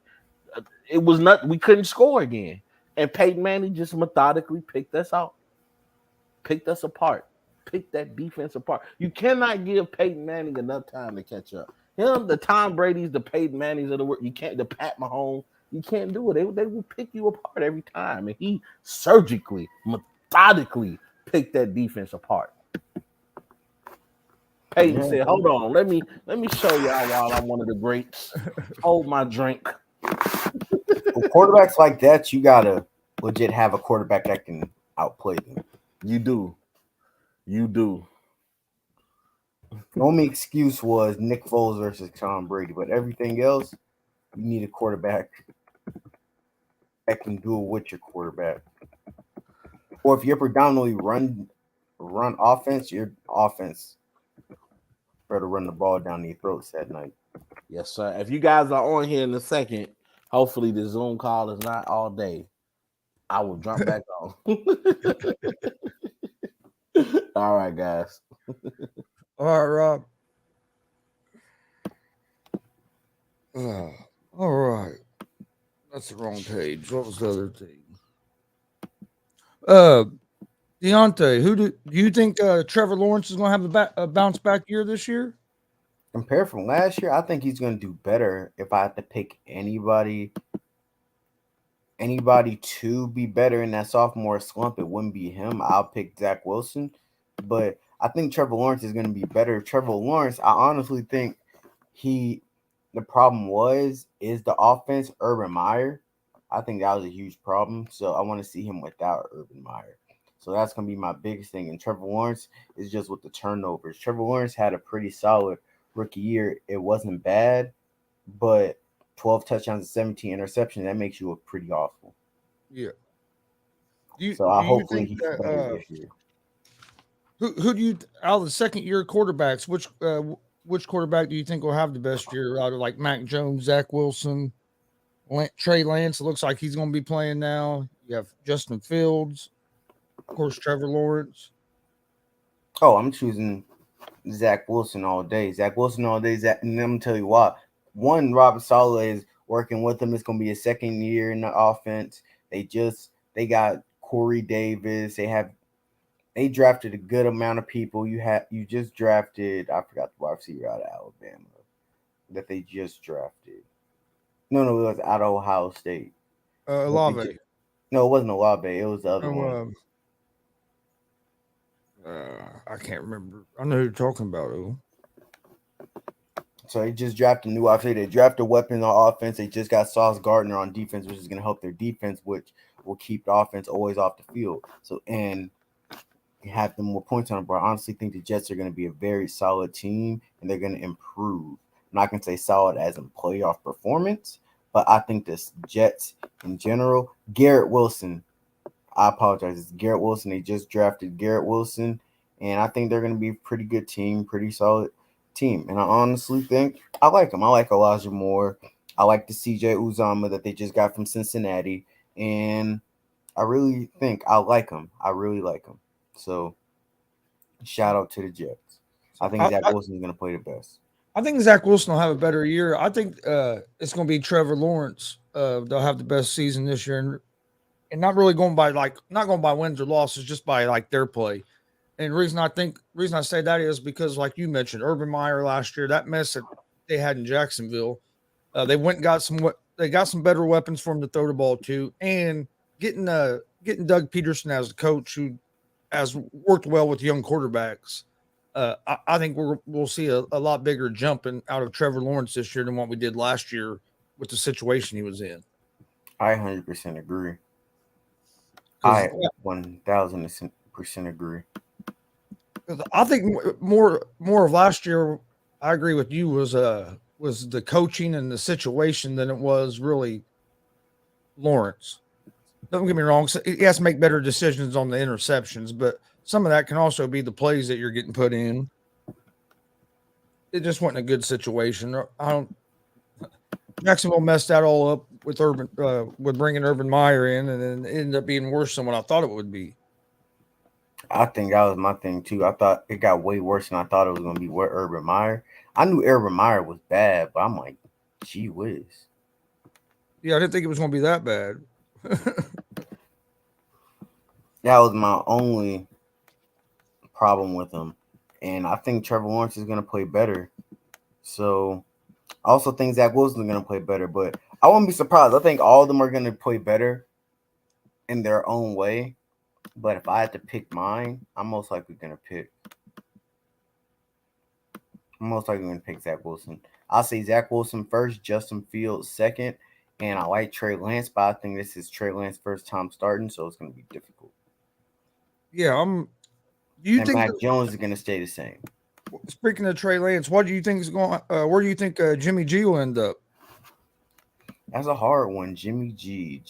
It was not. We couldn't score again. And Peyton Manning just methodically picked us apart, picked that defense apart. You cannot give Peyton Manning enough time to catch up. Him, the Tom Brady's, the Peyton Mannings of the world. You can't, the Pat Mahomes, you can't do it. They will pick you apart every time. And he surgically, methodically picked that defense apart. Peyton said, hold on, let me show y'all while I'm one of the greats. Hold my drink. With quarterbacks like that, you gotta legit have a quarterback that can outplay them. You do. The only excuse was Nick Foles versus Tom Brady, but everything else, you need a quarterback that can do it with your quarterback. Or if you're predominantly run offense, your offense Better run the ball down their throats that night. Yes, sir. If you guys are on here in a second, hopefully the Zoom call is not all day. I will jump back on. All right, guys. All right, Rob. All right. That's the wrong page. What was the other team? Deontay, who do you think Trevor Lawrence is going to have a bounce back year this year? Compared from last year, I think he's going to do better. If I had to pick anybody to be better in that sophomore slump, it wouldn't be him. I'll pick Zach Wilson. But I think Trevor Lawrence is going to be better. Trevor Lawrence, I honestly think the problem is the offense, Urban Meyer. I think that was a huge problem. So I want to see him without Urban Meyer. So that's going to be my biggest thing. And Trevor Lawrence is just with the turnovers. Trevor Lawrence had a pretty solid rookie year. It wasn't bad, but 12 touchdowns and 17 interceptions, that makes you look pretty awful. Yeah. Hopefully he's better this year. Who do you out of the second year quarterbacks? Which quarterback do you think will have the best year out of like Mac Jones, Zach Wilson, Trey Lance? It looks like he's going to be playing now. You have Justin Fields, of course, Trevor Lawrence. Oh, I'm choosing Zach Wilson all day. Zach Wilson all day. And I'm gonna tell you why. One, Robert Saleh is working with him. It's gonna be his second year in the offense. They got Corey Davis. They drafted a good amount of people. You just drafted, I forgot the wide receiver out of Alabama that they just drafted. No, it was out of Ohio State. Olave. No, it wasn't Olave. It was the other one. I can't remember. I know who you're talking about. Though. So they just drafted a new offense. They drafted weapons on offense. They just got Sauce Gardner on defense, which is going to help their defense, which will keep the offense always off the field. So, and have them more points on it. But I honestly think the Jets are going to be a very solid team, and they're going to improve. I'm not going to say solid as in playoff performance, but I think the Jets in general, Garrett Wilson, I apologize. It's Garrett Wilson. They just drafted Garrett Wilson, and I think they're going to be a pretty good team, pretty solid team. And I honestly think I like them. I like Elijah Moore. I like the CJ Uzama that they just got from Cincinnati, and I really think I like them. I really like them. So, shout out to the Jets. I think Zach Wilson is going to play the best. I think Zach Wilson will have a better year. I think it's going to be Trevor Lawrence. They'll have the best season this year, and not really going by wins or losses, just by like their play. And the reason I say that is because, like you mentioned, Urban Meyer last year, that mess that they had in Jacksonville, they went and got some better weapons for him to throw the ball to, and getting Doug Peterson as the coach who has worked well with young quarterbacks. I think we'll see a lot bigger jump out of Trevor Lawrence this year than what we did last year with the situation he was in. I 100% agree. I 1,000% agree. I think more of last year, I agree with you, was the coaching and the situation than it was really Lawrence. Don't get me wrong, he has to make better decisions on the interceptions, but some of that can also be the plays that you're getting put in. It just wasn't a good situation. Jacksonville messed that all up with bringing Urban Meyer in, and then it ended up being worse than what I thought it would be. I think that was my thing too. I thought it got way worse than I thought it was going to be with Urban Meyer. I knew Urban Meyer was bad, but I'm like, gee whiz. Yeah, I didn't think it was going to be that bad. That was my only problem with him. And I think Trevor Lawrence is going to play better. So I also think Zach Wilson is going to play better, but I won't be surprised. I think all of them are going to play better in their own way. But if I had to pick mine, I'm most likely going to pick Zach Wilson. I'll say Zach Wilson first, Justin Fields second, and I like Trey Lance, but I think this is Trey Lance's first time starting, so it's going to be difficult. Yeah, Mac Jones is going to stay the same. Speaking of Trey Lance, what do you think is going? Where do you think Jimmy G will end up? That's a hard one, Jimmy G.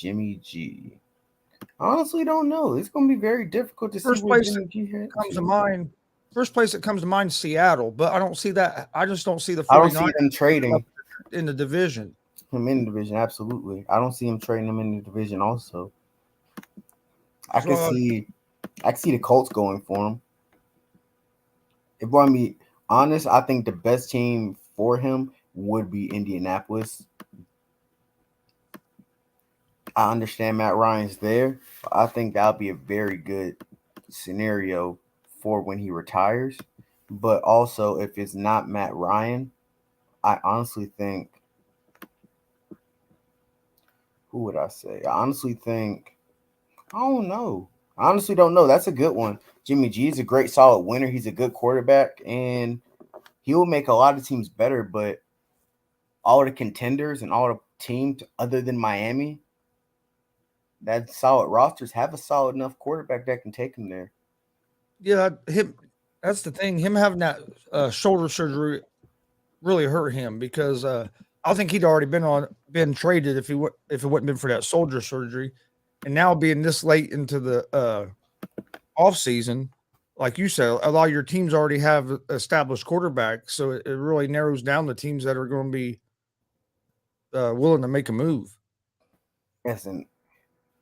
Honestly, don't know. It's going to be very difficult to First see where place Jimmy G comes to mind first place that comes to mind is Seattle, but I don't see that. I just don't see the 49ers I don't see them trading in the division. him in the division. Absolutely, I don't see him trading him in the division. Also, I So, can see the Colts going for him. If I be honest, I think the best team for him would be Indianapolis. I understand Matt Ryan's there, but I think that'll be a very good scenario for when he retires. But also, if it's not Matt Ryan, I honestly think, who would I say? I honestly think, I don't know. I honestly don't know. That's a good one. Jimmy G is a great, solid winner. He's a good quarterback, and he will make a lot of teams better. But all the contenders and all the teams other than Miami, that solid rosters have a solid enough quarterback that can take him there. yeah, him. That's the thing. Him having that shoulder surgery really hurt him because I think he'd already been traded if if it wouldn't been for that shoulder surgery, and now being this late into the off season, like you said, a lot of your teams already have established quarterbacks, so it really narrows down the teams that are going to be willing to make a move. Yes, and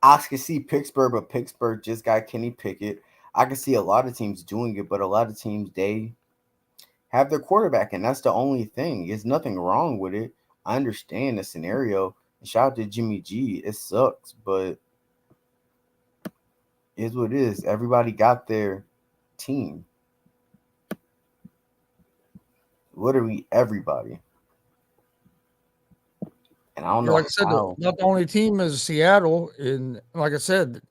I can see Pittsburgh, but Pittsburgh just got Kenny Pickett. I can see a lot of teams doing it, but a lot of teams, they have their quarterback, and that's the only thing. There's nothing wrong with it. I understand the scenario. Shout out to Jimmy G. It sucks, but it's what it is. Everybody got their team. Literally everybody. And I don't know Like I said, how. not the only team is Seattle, and like I said,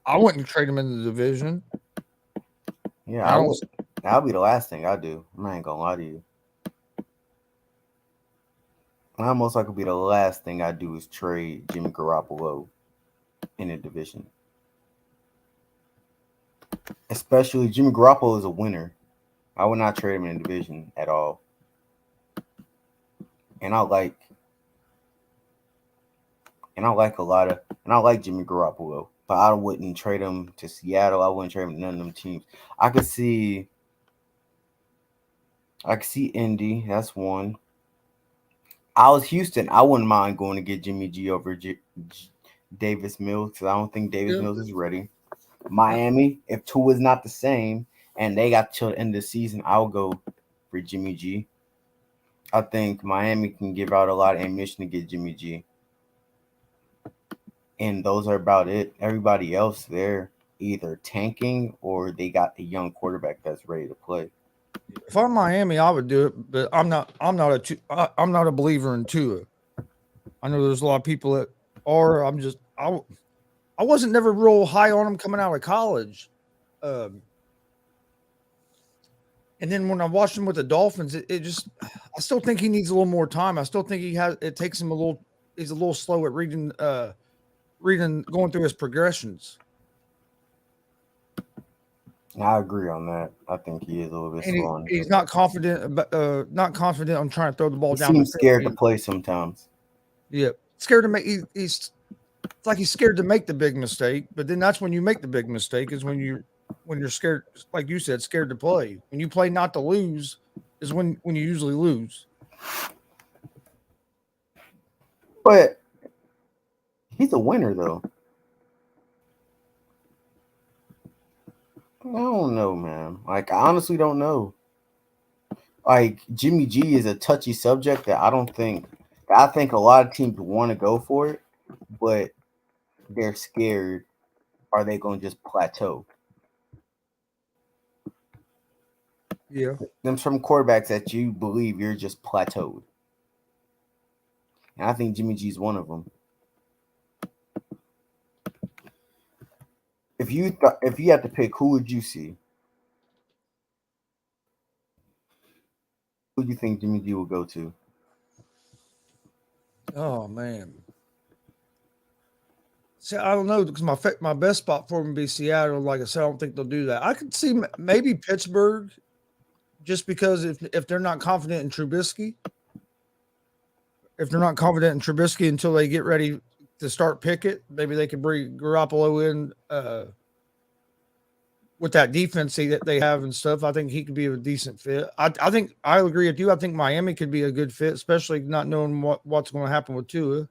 I wouldn't trade them in the division. Yeah, I I don't. would. That'll be the last thing I do. I ain't gonna lie to you. Almost like it'll be the last thing I do is trade Jimmy Garoppolo in the division. Especially Jimmy Garoppolo is a winner. I would not trade him in the division at all. And I like Jimmy Garoppolo, but I wouldn't trade him to Seattle. I wouldn't trade him to none of them teams. I could see Indy. That's one. I was Houston. I wouldn't mind going to get Jimmy G over Davis Mills because I don't think Davis Mills is ready. Miami, if Tua is not the same and they got till the end of the season, I'll go for Jimmy G. I think Miami can give out a lot of ammunition to get Jimmy G. And those are about it. Everybody else, they're either tanking or they got a young quarterback that's ready to play. If I'm Miami, I would do it, but I'm not a believer in Tua. I know there's a lot of people that are. I wasn't never real high on him coming out of college. And then when I watched him with the Dolphins, I still think he needs a little more time. I still think it takes him he's a little slow at reading, going through his progressions. I agree on that. I think he is a little bit slow. He's not confident, not confident on trying to throw the ball down. He seems scared to play sometimes. Yeah, scared to make. It's like he's scared to make the big mistake, but then that's when you make the big mistake is when you're scared, like you said, scared to play. When you play not to lose is when you usually lose. But he's a winner, though. I don't know, man. Like, I honestly don't know. Like, Jimmy G is a touchy subject that I think a lot of teams want to go for it, but they're scared. Are they going to just plateau? Yeah. There's some quarterbacks that you believe you're just plateaued. And I think Jimmy G is one of them. If you had to pick, who would you see? Who do you think Jimmy G will go to? Oh man. See, I don't know because my best spot for him would be Seattle. Like I said, I don't think they'll do that. I could see maybe Pittsburgh, just because if they're not confident in Trubisky, until they get ready to start Pickett, maybe they could bring Garoppolo in with that defense that they have and stuff, I think he could be a decent fit. I think I agree with you. I think Miami could be a good fit, especially not knowing what's going to happen with Tua.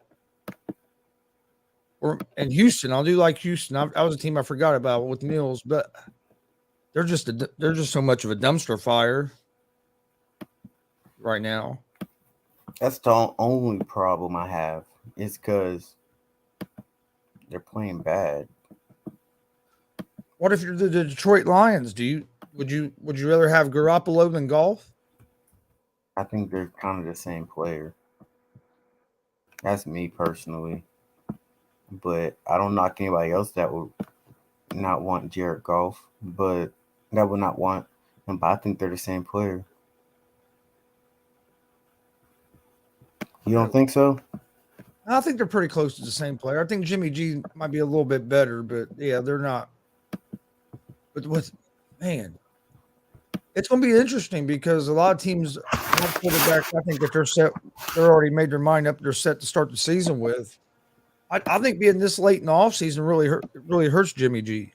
And Houston, I do like Houston. I was a team I forgot about with Mills, but they're just so much of a dumpster fire right now. That's the only problem I have is because they're playing bad. What if you're the Detroit Lions? Would you rather have Garoppolo than Golf? I think they're kind of the same player. That's me personally. But I don't knock anybody else that would not want Jared Goff, but that would not want him. But I think they're the same player. You don't think so? I think they're pretty close to the same player. I think Jimmy G might be a little bit better, but yeah, they're not. But it's going to be interesting because a lot of teams have quarterbacks. I think that they're already made their mind up. They're set to start the season with. I think being this late in the offseason really hurts Jimmy G.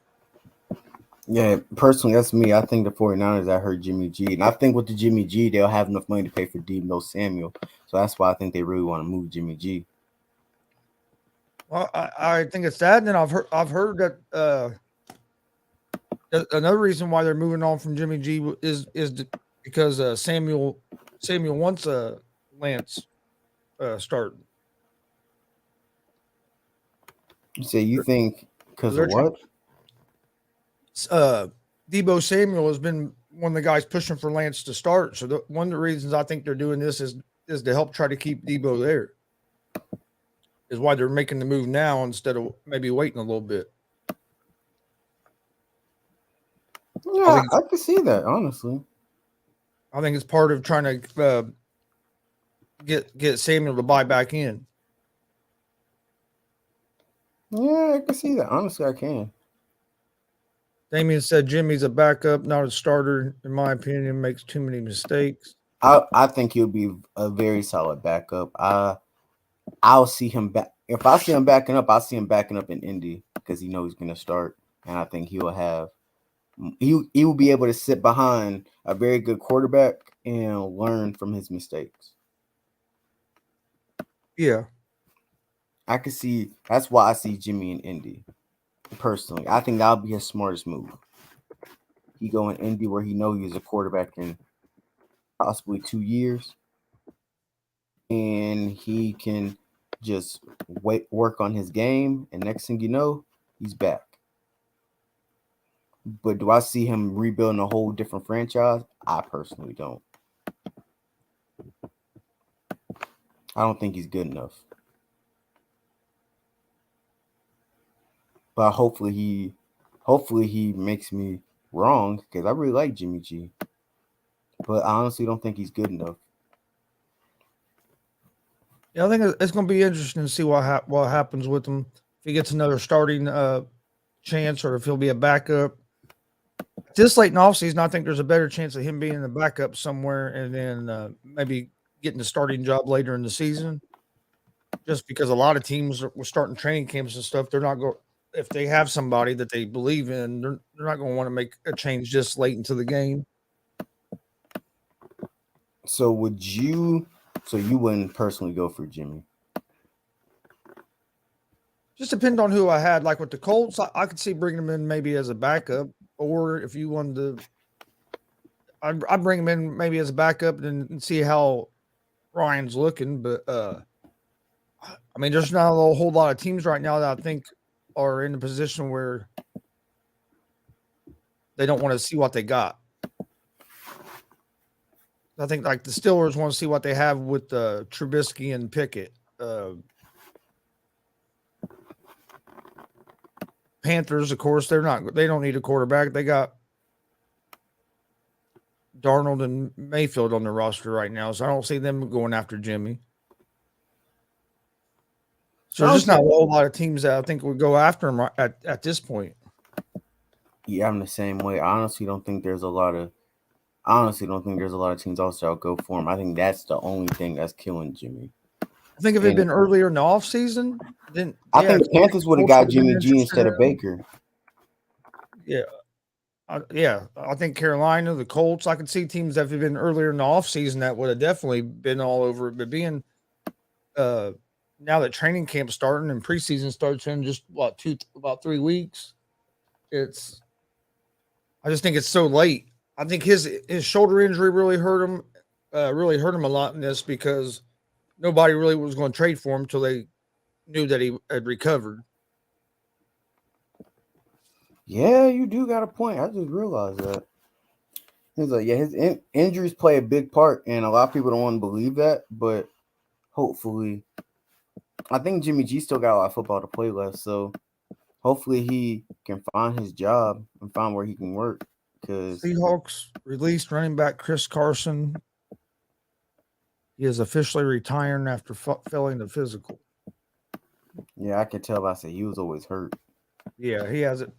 Yeah, personally, that's me. I think the 49ers that hurt Jimmy G. And I think with the Jimmy G, they'll have enough money to pay for Deebo Samuel. So that's why I think they really want to move Jimmy G. Well, I think it's that. And then I've heard that another reason why they're moving on from Jimmy G is because Samuel wants Lance start. You say you think because of what? Deebo Samuel has been one of the guys pushing for Lance to start. So one of the reasons I think they're doing this is to help try to keep Deebo there. Is why they're making the move now instead of maybe waiting a little bit. Yeah, I can see that, honestly. I think it's part of trying to get Samuel to buy back in. Yeah, I can see that. Honestly, I can. Damien said Jimmy's a backup, not a starter. In my opinion, makes too many mistakes. I think he'll be a very solid backup. I'll see him back. If I see him backing up, I'll see him backing up in Indy because he knows he's going to start, and I think he will be able to sit behind a very good quarterback and learn from his mistakes. Yeah. I can see that's why I see Jimmy in Indy. Personally, I think that'll be his smartest move. He go in Indy where he knows he's a quarterback in possibly 2 years, and he can just work on his game, and next thing you know, he's back. But do I see him rebuilding a whole different franchise? I personally don't. I don't think he's good enough. But hopefully he makes me wrong because I really like Jimmy G. But I honestly don't think he's good enough. Yeah, I think it's going to be interesting to see what happens with him. If he gets another starting chance or if he'll be a backup. This late in the offseason, I think there's a better chance of him being the backup somewhere and then maybe getting the starting job later in the season. Just because a lot of teams were starting training camps and stuff, they're not going. If they have somebody that they believe in, they're not going to want to make a change just late into the game. So you wouldn't personally go for Jimmy? Just depend on who I had. Like with the Colts, I could see bringing him in maybe as a backup, or if you wanted to, I'd bring him in maybe as a backup and see how Ryan's looking. But I mean, there's not a whole lot of teams right now that I think are in a position where they don't want to see what they got. I think like the Steelers want to see what they have with Trubisky and Pickett. Panthers, of course, they don't need a quarterback. They got Darnold and Mayfield on their roster right now, so I don't see them going after Jimmy. So there's just not a whole lot of teams that I think would go after him at this point. Yeah, I'm the same way. I honestly don't think there's a lot of teams also that'll go for him. I think that's the only thing that's killing Jimmy. I think if it had been earlier in the offseason, then I think the Panthers would have got Jimmy G instead of Baker. Yeah. I think Carolina, the Colts, I could see teams that have been earlier in the offseason that would have definitely been all over it. But being uh, now that training camp's starting and preseason starts in just about 3 weeks, it's I just think it's so late. I think his shoulder injury really hurt him a lot in this because nobody really was going to trade for him until they knew that he had recovered. Yeah, you do got a point. I just realized that. He's like, yeah, his injuries play a big part, and a lot of people don't want to believe that, but hopefully, I think Jimmy G still got a lot of football to play left, so hopefully he can find his job and find where he can work. Because Seahawks released running back Chris Carson. He is officially retiring after failing the physical. yeah, I can tell by saying he was always hurt. Yeah, he has it.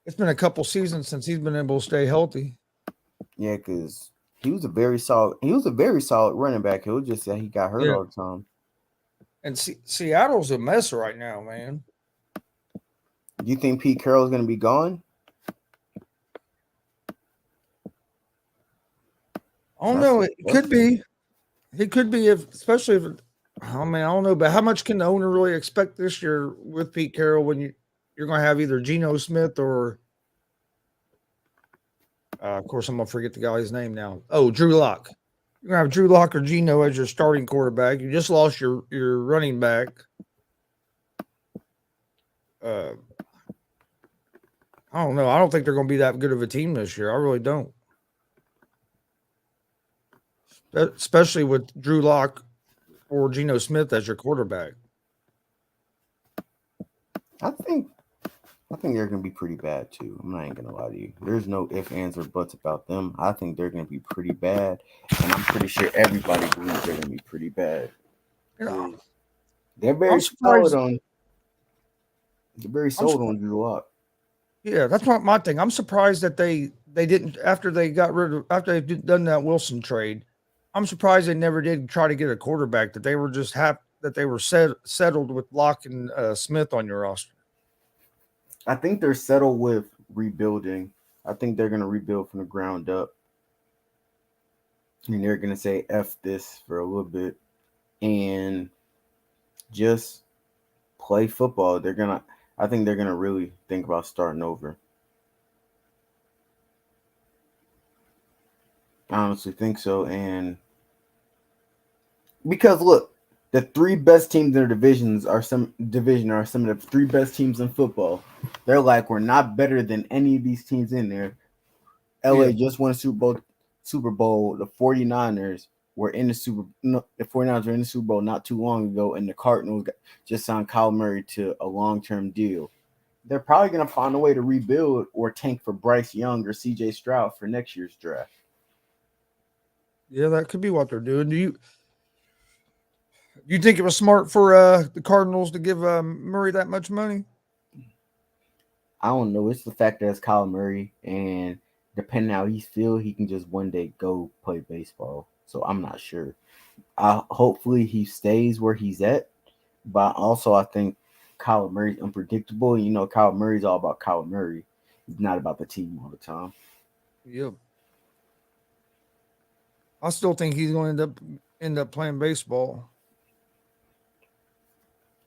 It's been a couple seasons since he's been able to stay healthy. Yeah, because he was a very solid running back. It was just that he got hurt all the time. And Seattle's a mess right now, man. Do you think Pete Carroll's going to be gone? I don't know. It could be. It could be, especially if. I mean, I don't know, but how much can the owner really expect this year with Pete Carroll when you're going to have either Geno Smith or, of course, I'm going to forget the guy's name now. Oh, Drew Lock. You're going to have Drew Lock or Geno as your starting quarterback. You just lost your running back. I don't know. I don't think they're going to be that good of a team this year. I really don't. Especially with Drew Lock or Geno Smith as your quarterback. I think they're going to be pretty bad too. I'm not even going to lie to you. There's no ifs, ands, or buts about them. I think they're going to be pretty bad, and I'm pretty sure everybody believes they're going to be pretty bad. Yeah. They're very solid on. They're very sold on Drew Lock. Yeah, that's my thing. I'm surprised that they didn't after they've done that Wilson trade. I'm surprised they never did try to get a quarterback. That they were just happy that they were settled with Locke and Smith on your roster. I think they're settled with rebuilding. I think they're going to rebuild from the ground up. And they're going to say F this for a little bit and just play football. I think they're going to really think about starting over. I honestly think so. And because look, the three best teams in their divisions are some of the three best teams in football. They're like, we're not better than any of these teams in there. LA just won a Super Bowl. The 49ers were in the the 49ers were in the Super Bowl not too long ago, and the Cardinals just signed Kyle Murray to a long-term deal. They're probably going to find a way to rebuild or tank for Bryce Young or CJ Stroud for next year's draft. Yeah, that could be what they're doing. Do you think it was smart for the Cardinals to give Murray that much money? I don't know. It's the fact that it's Kyle Murray, and depending how he feels, he can just one day go play baseball. So I'm not sure. Hopefully he stays where he's at, but also I think Kyle Murray's unpredictable. You know, Kyle Murray's all about Kyle Murray. He's not about the team all the time. Yep. I still think he's going to end up playing baseball.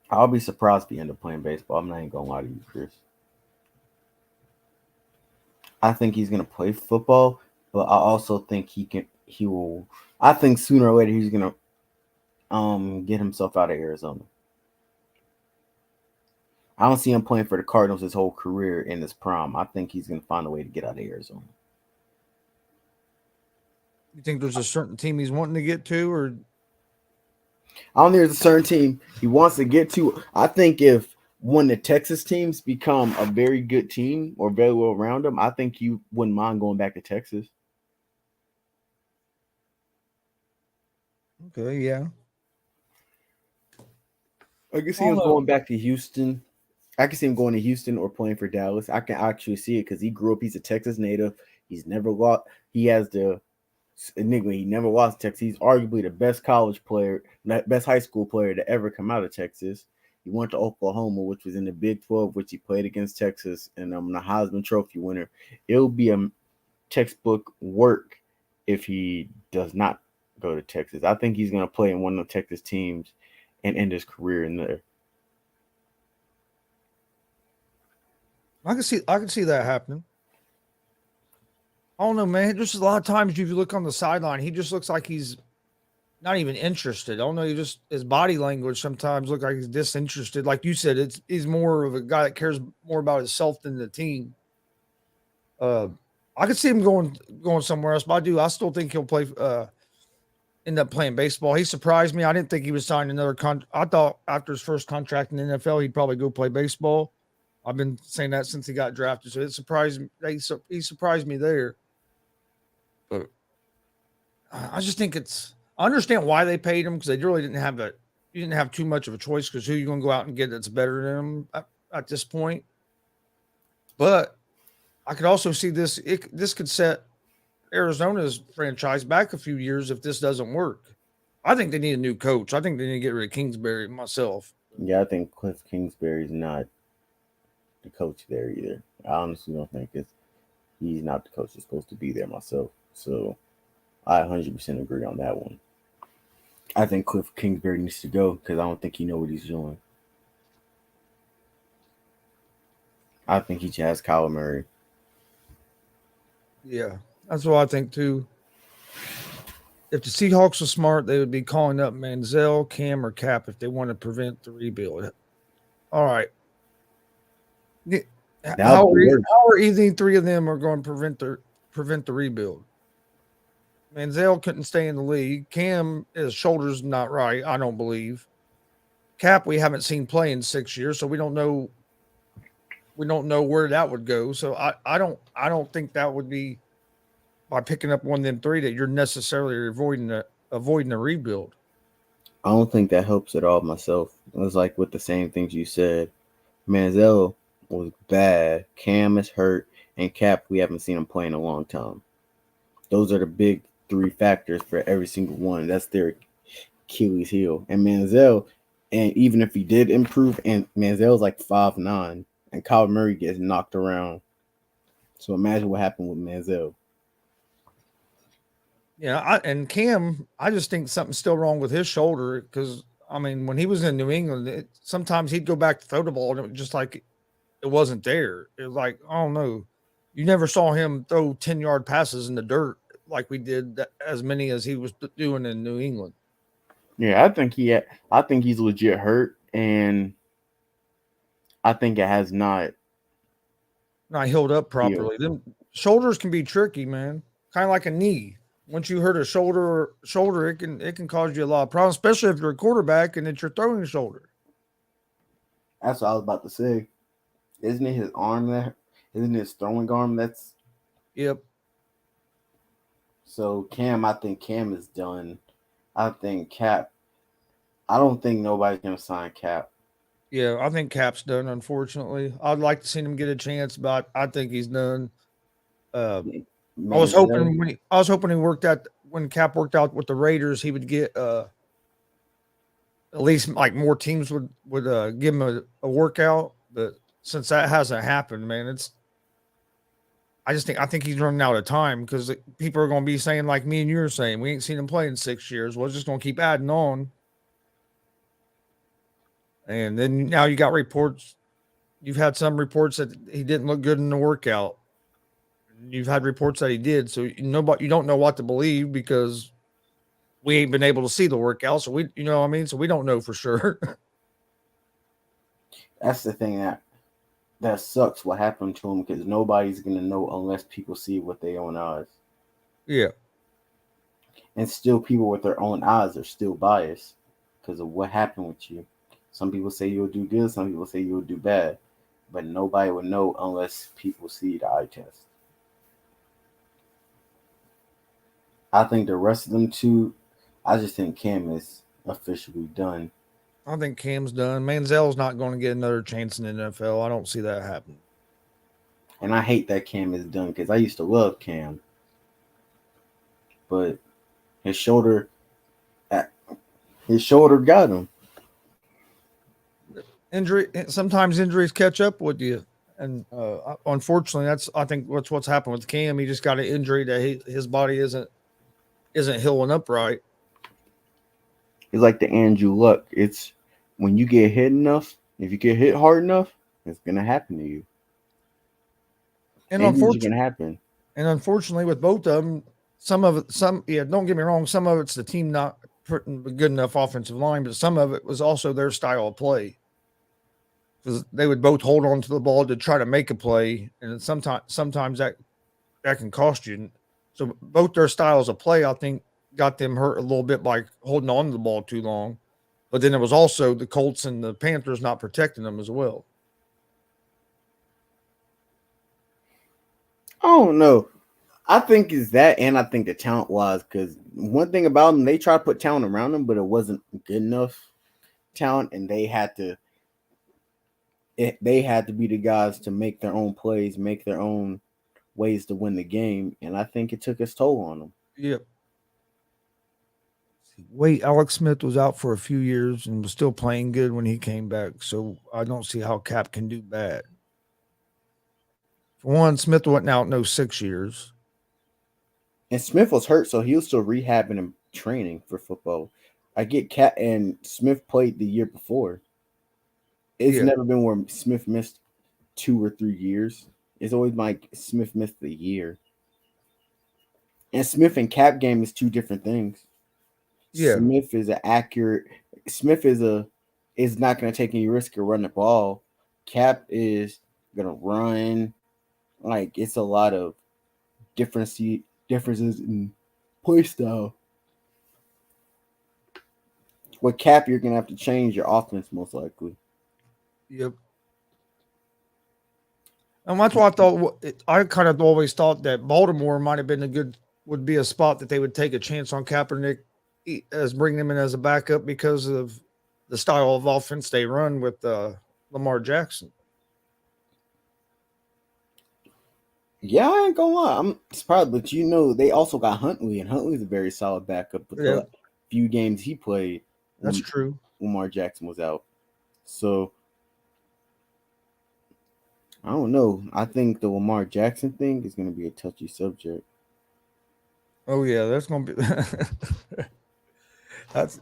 I'll be surprised if he end up playing baseball. I'm not even going to lie to you, Chris. I think he's going to play football, but I also think I think sooner or later he's going to get himself out of Arizona. I don't see him playing for the Cardinals his whole career in his prime. I think he's going to find a way to get out of Arizona. You think there's a certain team he's wanting to get to, or I don't think there's a certain team he wants to get to. I think if one of the Texas teams become a very good team or very well around them, I think you wouldn't mind going back to Texas. Okay, yeah. I can see him going back to Houston. I can see him going to Houston or playing for Dallas. I can actually see it because he grew up. He's a Texas native. He's never lost. He has the enigma. He never lost Texas. He's arguably the best college player, best high school player to ever come out of Texas. He went to Oklahoma, which was in the Big 12, which he played against Texas, and the Heisman Trophy winner. It'll be a textbook work if he does not go to Texas. I think he's going to play in one of the Texas teams and end his career in there. I can see that happening. I don't know, man. Just a lot of times, if you look on the sideline, he just looks like he's not even interested. I don't know. His body language sometimes look like he's disinterested. Like you said, he's more of a guy that cares more about himself than the team. I could see him going somewhere else, but I still think he'll play. End up playing baseball. He surprised me. I didn't think he was signing another contract. I thought after his first contract in the NFL, he'd probably go play baseball. I've been saying that since he got drafted, so it surprised me. He surprised me there. But I just think I understand why they paid him because they really didn't have you didn't have too much of a choice because who you going to go out and get that's better than him at this point. But I could also see this could set Arizona's franchise back a few years if this doesn't work. I think they need a new coach. I think they need to get rid of Kingsbury myself. Yeah, I think Cliff Kingsbury's not the coach there either. I honestly don't think he's not the coach that's supposed to be there myself. So I 100% agree on that one. I think Cliff Kingsbury needs to go because I don't think he knows what he's doing. I think he just has Kyler Murray. Yeah, that's what I think too. If the Seahawks were smart, they would be calling up Manziel, Cam, or Cap if they want to prevent the rebuild. All right. How are either three of them are going to prevent the rebuild? Manziel couldn't stay in the league. Cam, his shoulder's not right, I don't believe. Cap, we haven't seen play in 6 years, so we don't know where that would go. So I don't think that would be by picking up one of them three that you're necessarily avoiding a rebuild. I don't think that helps at all myself. It was like with the same things you said. Manziel was bad. Cam is hurt, and Cap, we haven't seen him play in a long time. Those are the big three factors for every single one. That's their Achilles heel. And Manziel, and even if he did improve, and Manziel's like 5'9", and Kyler Murray gets knocked around. So imagine what happened with Manziel. Yeah, and Cam, I just think something's still wrong with his shoulder because, I mean, when he was in New England, sometimes he'd go back to throw the ball and it was just like it wasn't there. It was like, I don't know. You never saw him throw 10-yard passes in the dirt like we did as many as he was doing in New England. Yeah, I think he's legit hurt, and I think it has not healed up properly. Them shoulders can be tricky, man. Kind of like a knee. Once you hurt a shoulder, it can cause you a lot of problems, especially if you're a quarterback and it's your throwing shoulder. That's what I was about to say. Isn't it his arm that? Isn't it his throwing arm that's? Yep. So I think Cam is done. I think Cap. I don't think nobody's gonna sign Cap. Yeah, I think Cap's done. Unfortunately, I'd like to see him get a chance, but I think he's done. I was hoping he worked out when Cap worked out with the Raiders, he would get at least like more teams would give him a workout. But since that hasn't happened, man, I think he's running out of time because people are going to be saying like me and you are saying we ain't seen him play in 6 years. Well, it's just going to keep adding on. And then now you got reports. You've had some reports that he didn't look good in the workout. You've had reports that he did, so you don't know what to believe because we ain't been able to see the workout. So you know what I mean? So we don't know for sure. That's the thing that sucks what happened to him because nobody's going to know unless people see with their own eyes. Yeah. And still people with their own eyes are still biased because of what happened with you. Some people say you'll do good. Some people say you'll do bad. But nobody would know unless people see the eye test. I think the rest of them two, I just think Cam is officially done. I think Cam's done. Manziel's not going to get another chance in the NFL. I don't see that happening. And I hate that Cam is done because I used to love Cam. But his shoulder got him. Sometimes injuries catch up with you, and unfortunately, I think what's happened with Cam. He just got an injury that his body isn't healing up right. It's like the Andrew Luck. It's when you get hit enough, if you get hit hard enough, it's gonna happen to you. And Injuries are gonna happen. unfortunately, with both of them, don't get me wrong, some of it's the team not putting a good enough offensive line, but some of it was also their style of play. Because they would both hold on to the ball to try to make a play, and sometimes that can cost you. So both their styles of play, I think, got them hurt a little bit by holding on to the ball too long. But then it was also the Colts and the Panthers not protecting them as well. I don't know. I think it's that, and I think the talent wise, because one thing about them, they try to put talent around them, but it wasn't good enough talent, and they had to be the guys to make their own plays, make their own ways to win the game, and I think it took its toll on them. Yep. Wait, Alex Smith was out for a few years and was still playing good when he came back, so I don't see how Cap can do bad. For one, Smith wasn't out no 6 years. And Smith was hurt, so he was still rehabbing and training for football. I get Cat and Smith played the year before. It's never been where Smith missed 2 or 3 years. It's always like Smith missed a year. And Smith and Cap game is two different things. Yeah. Smith is not going to take any risk or run the ball. Cap is going to run. Like, it's a lot of differences in play style. With Cap, you're going to have to change your offense most likely. Yep. And that's why I kind of always thought that Baltimore would be a spot that they would take a chance on Kaepernick as bringing him in as a backup because of the style of offense they run with Lamar Jackson. Yeah, I ain't gonna lie. I'm surprised, but they also got Huntley, and Huntley's a very solid backup. But the few games he played, that's true. Lamar Jackson was out, so I don't know. I think the Lamar Jackson thing is going to be a touchy subject. Oh yeah, that's going to be it's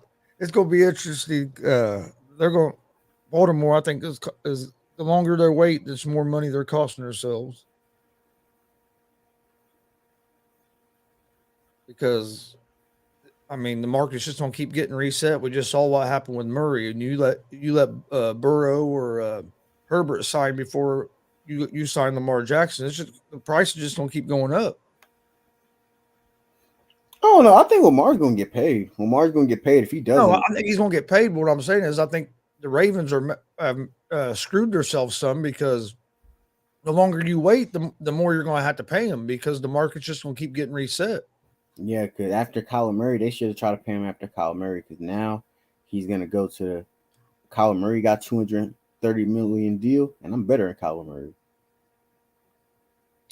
going to be interesting. Baltimore, I think, is the longer they wait, the more money they're costing themselves. Because, I mean, the market's just going to keep getting reset. We just saw what happened with Murray, and you let Burrow or Herbert sign before you sign Lamar Jackson. It's just the price is just going to keep going up. Oh no, I think Lamar's going to get paid. Lamar's going to get paid if he doesn't. No, I think he's going to get paid. But what I'm saying is, I think the Ravens are screwed themselves some because the longer you wait, the more you're going to have to pay him because the market's just going to keep getting reset. Yeah, because after Kyler Murray, they should have tried to pay him after Kyler Murray because now he's going to go to Kyler Murray got $230 million deal, and I'm better than Kyler Murray.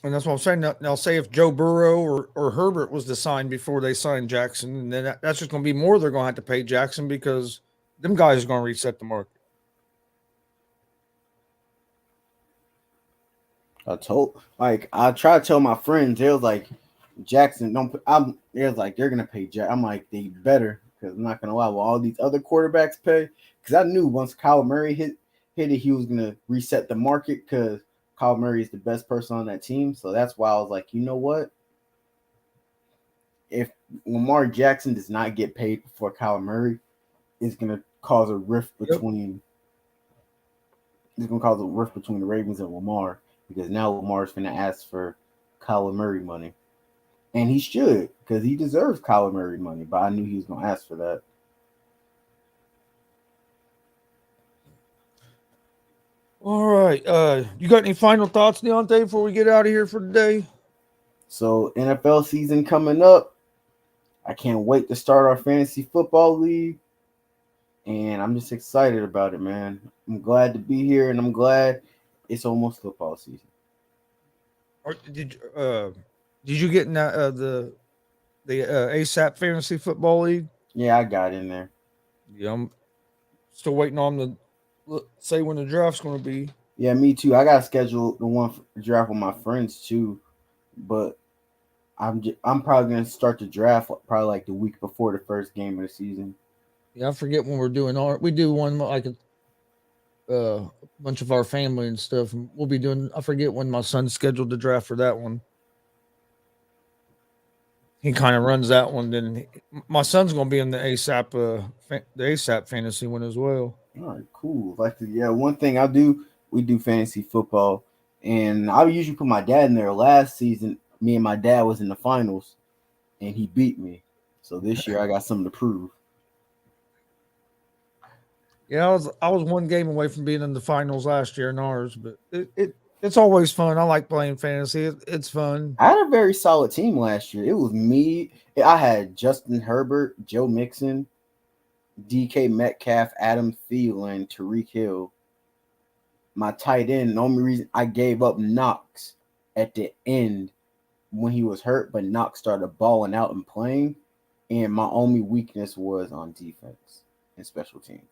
And that's what I'm saying. Now say if Joe Burrow or Herbert was to sign before they signed Jackson, and then that's just going to be more they're going to have to pay Jackson because them guys are going to reset the market. I tried to tell my friends, they was like, Jackson, they're like, they're going to pay Jack. I'm like, they better, because I'm not going to lie, will all these other quarterbacks pay? Because I knew once Kyler Murray hit it, he was going to reset the market because Kyler Murray is the best person on that team. So that's why I was like, you know what? If Lamar Jackson does not get paid before Kyler Murray, it's going to cause a rift between the Ravens and Lamar, because now Lamar's going to ask for Kyler Murray money. And he should, because he deserves Kyler Murray money, but I knew he was going to ask for that. All right. You got any final thoughts, Deontay, before we get out of here for today? So, NFL season coming up. I can't wait to start our fantasy football league. And I'm just excited about it, man. I'm glad to be here, and I'm glad it's almost football season. Did you get in the ASAP Fantasy Football League? Yeah, I got in there. Yeah, I'm still waiting on the say when the draft's going to be. Yeah, me too. I got to schedule the one for the draft with my friends too, but I'm probably gonna start the draft probably like the week before the first game of the season. Yeah, I forget when we're doing we do one like a bunch of our family and stuff. And we'll be doing. I forget when my son's scheduled to draft for that one. He kind of runs that one. Then my son's going to be in the ASAP fantasy one as well. All right, cool. One thing I do, we do fantasy football, and I usually put my dad in there. Last season, me and my dad was in the finals, and he beat me. So this year, I got something to prove. Yeah, I was one game away from being in the finals last year in ours, but it's always fun. I like playing fantasy. It's fun. I had a very solid team last year. It was me. I had Justin Herbert, Joe Mixon, DK Metcalf, Adam Thielen, Tyreek Hill. My tight end, the only reason I gave up Knox at the end when he was hurt, but Knox started balling out and playing, and my only weakness was on defense and special teams.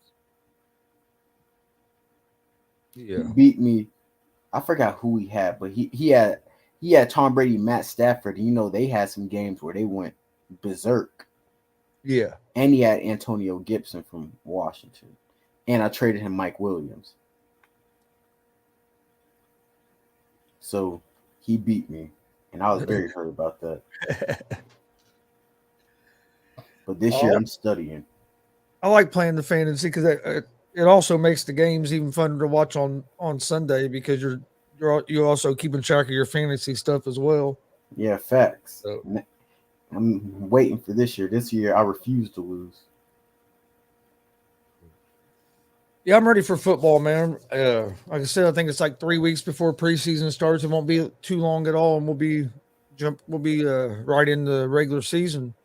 Yeah. He beat me. I forgot who he had, but he had Tom Brady, Matt Stafford. You know, they had some games where they went berserk. Yeah. And he had Antonio Gibson from Washington. And I traded him Mike Williams. So he beat me. And I was very hurt about that. But this year I'm studying. I like playing the fantasy because it also makes the games even funner to watch on Sunday because you're also keeping track of your fantasy stuff as well. Yeah, facts. So, I'm waiting for this year. This year I refuse to lose. Yeah, I'm ready for football, man. Like I said, I think it's like 3 weeks before preseason starts. It won't be too long at all, and we'll be right in the regular season.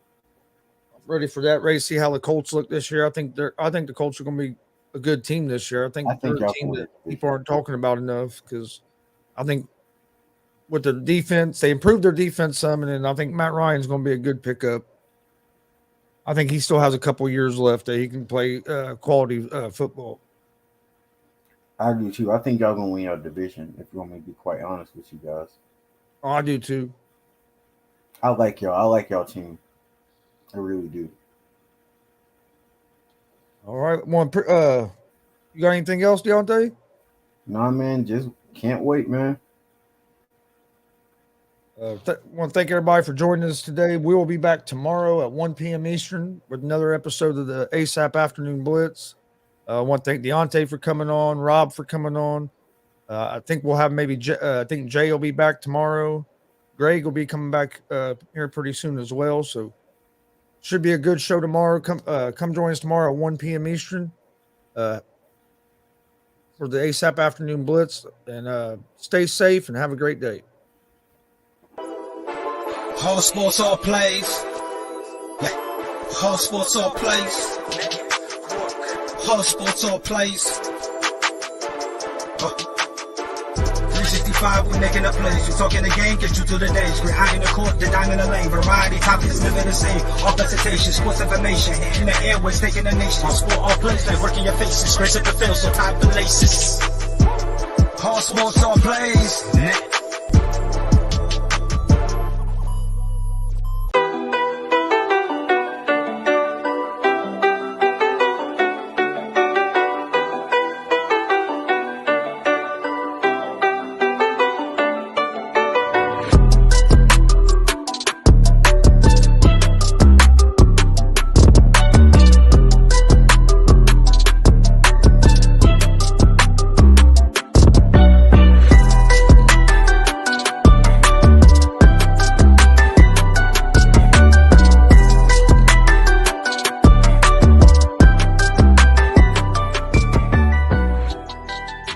I'm ready for that. Ready to see how the Colts look this year. I think the Colts are going to be a good team this year. I think they're a team that people aren't talking about enough because I think with the defense, they improved their defense some, and then I think Matt Ryan's going to be a good pickup. I think he still has a couple years left that he can play quality football. I do too. I think y'all gonna win your division. If you want me to be quite honest with you guys, Oh, I do too. I like y'all. I like y'all team. I really do. All right, you got anything else, Deontay? Nah, man, just can't wait, man. Want to thank everybody for joining us today. We will be back tomorrow at 1 p.m. Eastern with another episode of the ASAP Afternoon Blitz. I want to thank Deontay for coming on, Rob for coming on. I think we'll have I think Jay will be back tomorrow. Greg will be coming back here pretty soon as well. So should be a good show tomorrow. Come join us tomorrow at 1 p.m. Eastern for the ASAP Afternoon Blitz. And stay safe and have a great day. All sports, all plays. All sports, all plays. All sports, all plays. 365, we making a plays. We talking the game, get you to the days. We're high in the court, the dime in the lane. Variety, topics, living the same. All presentation, sports information. In the airways, taking the nation. All sport, all plays, like working your faces. Grace at the field, so tie the laces. All sports, all plays.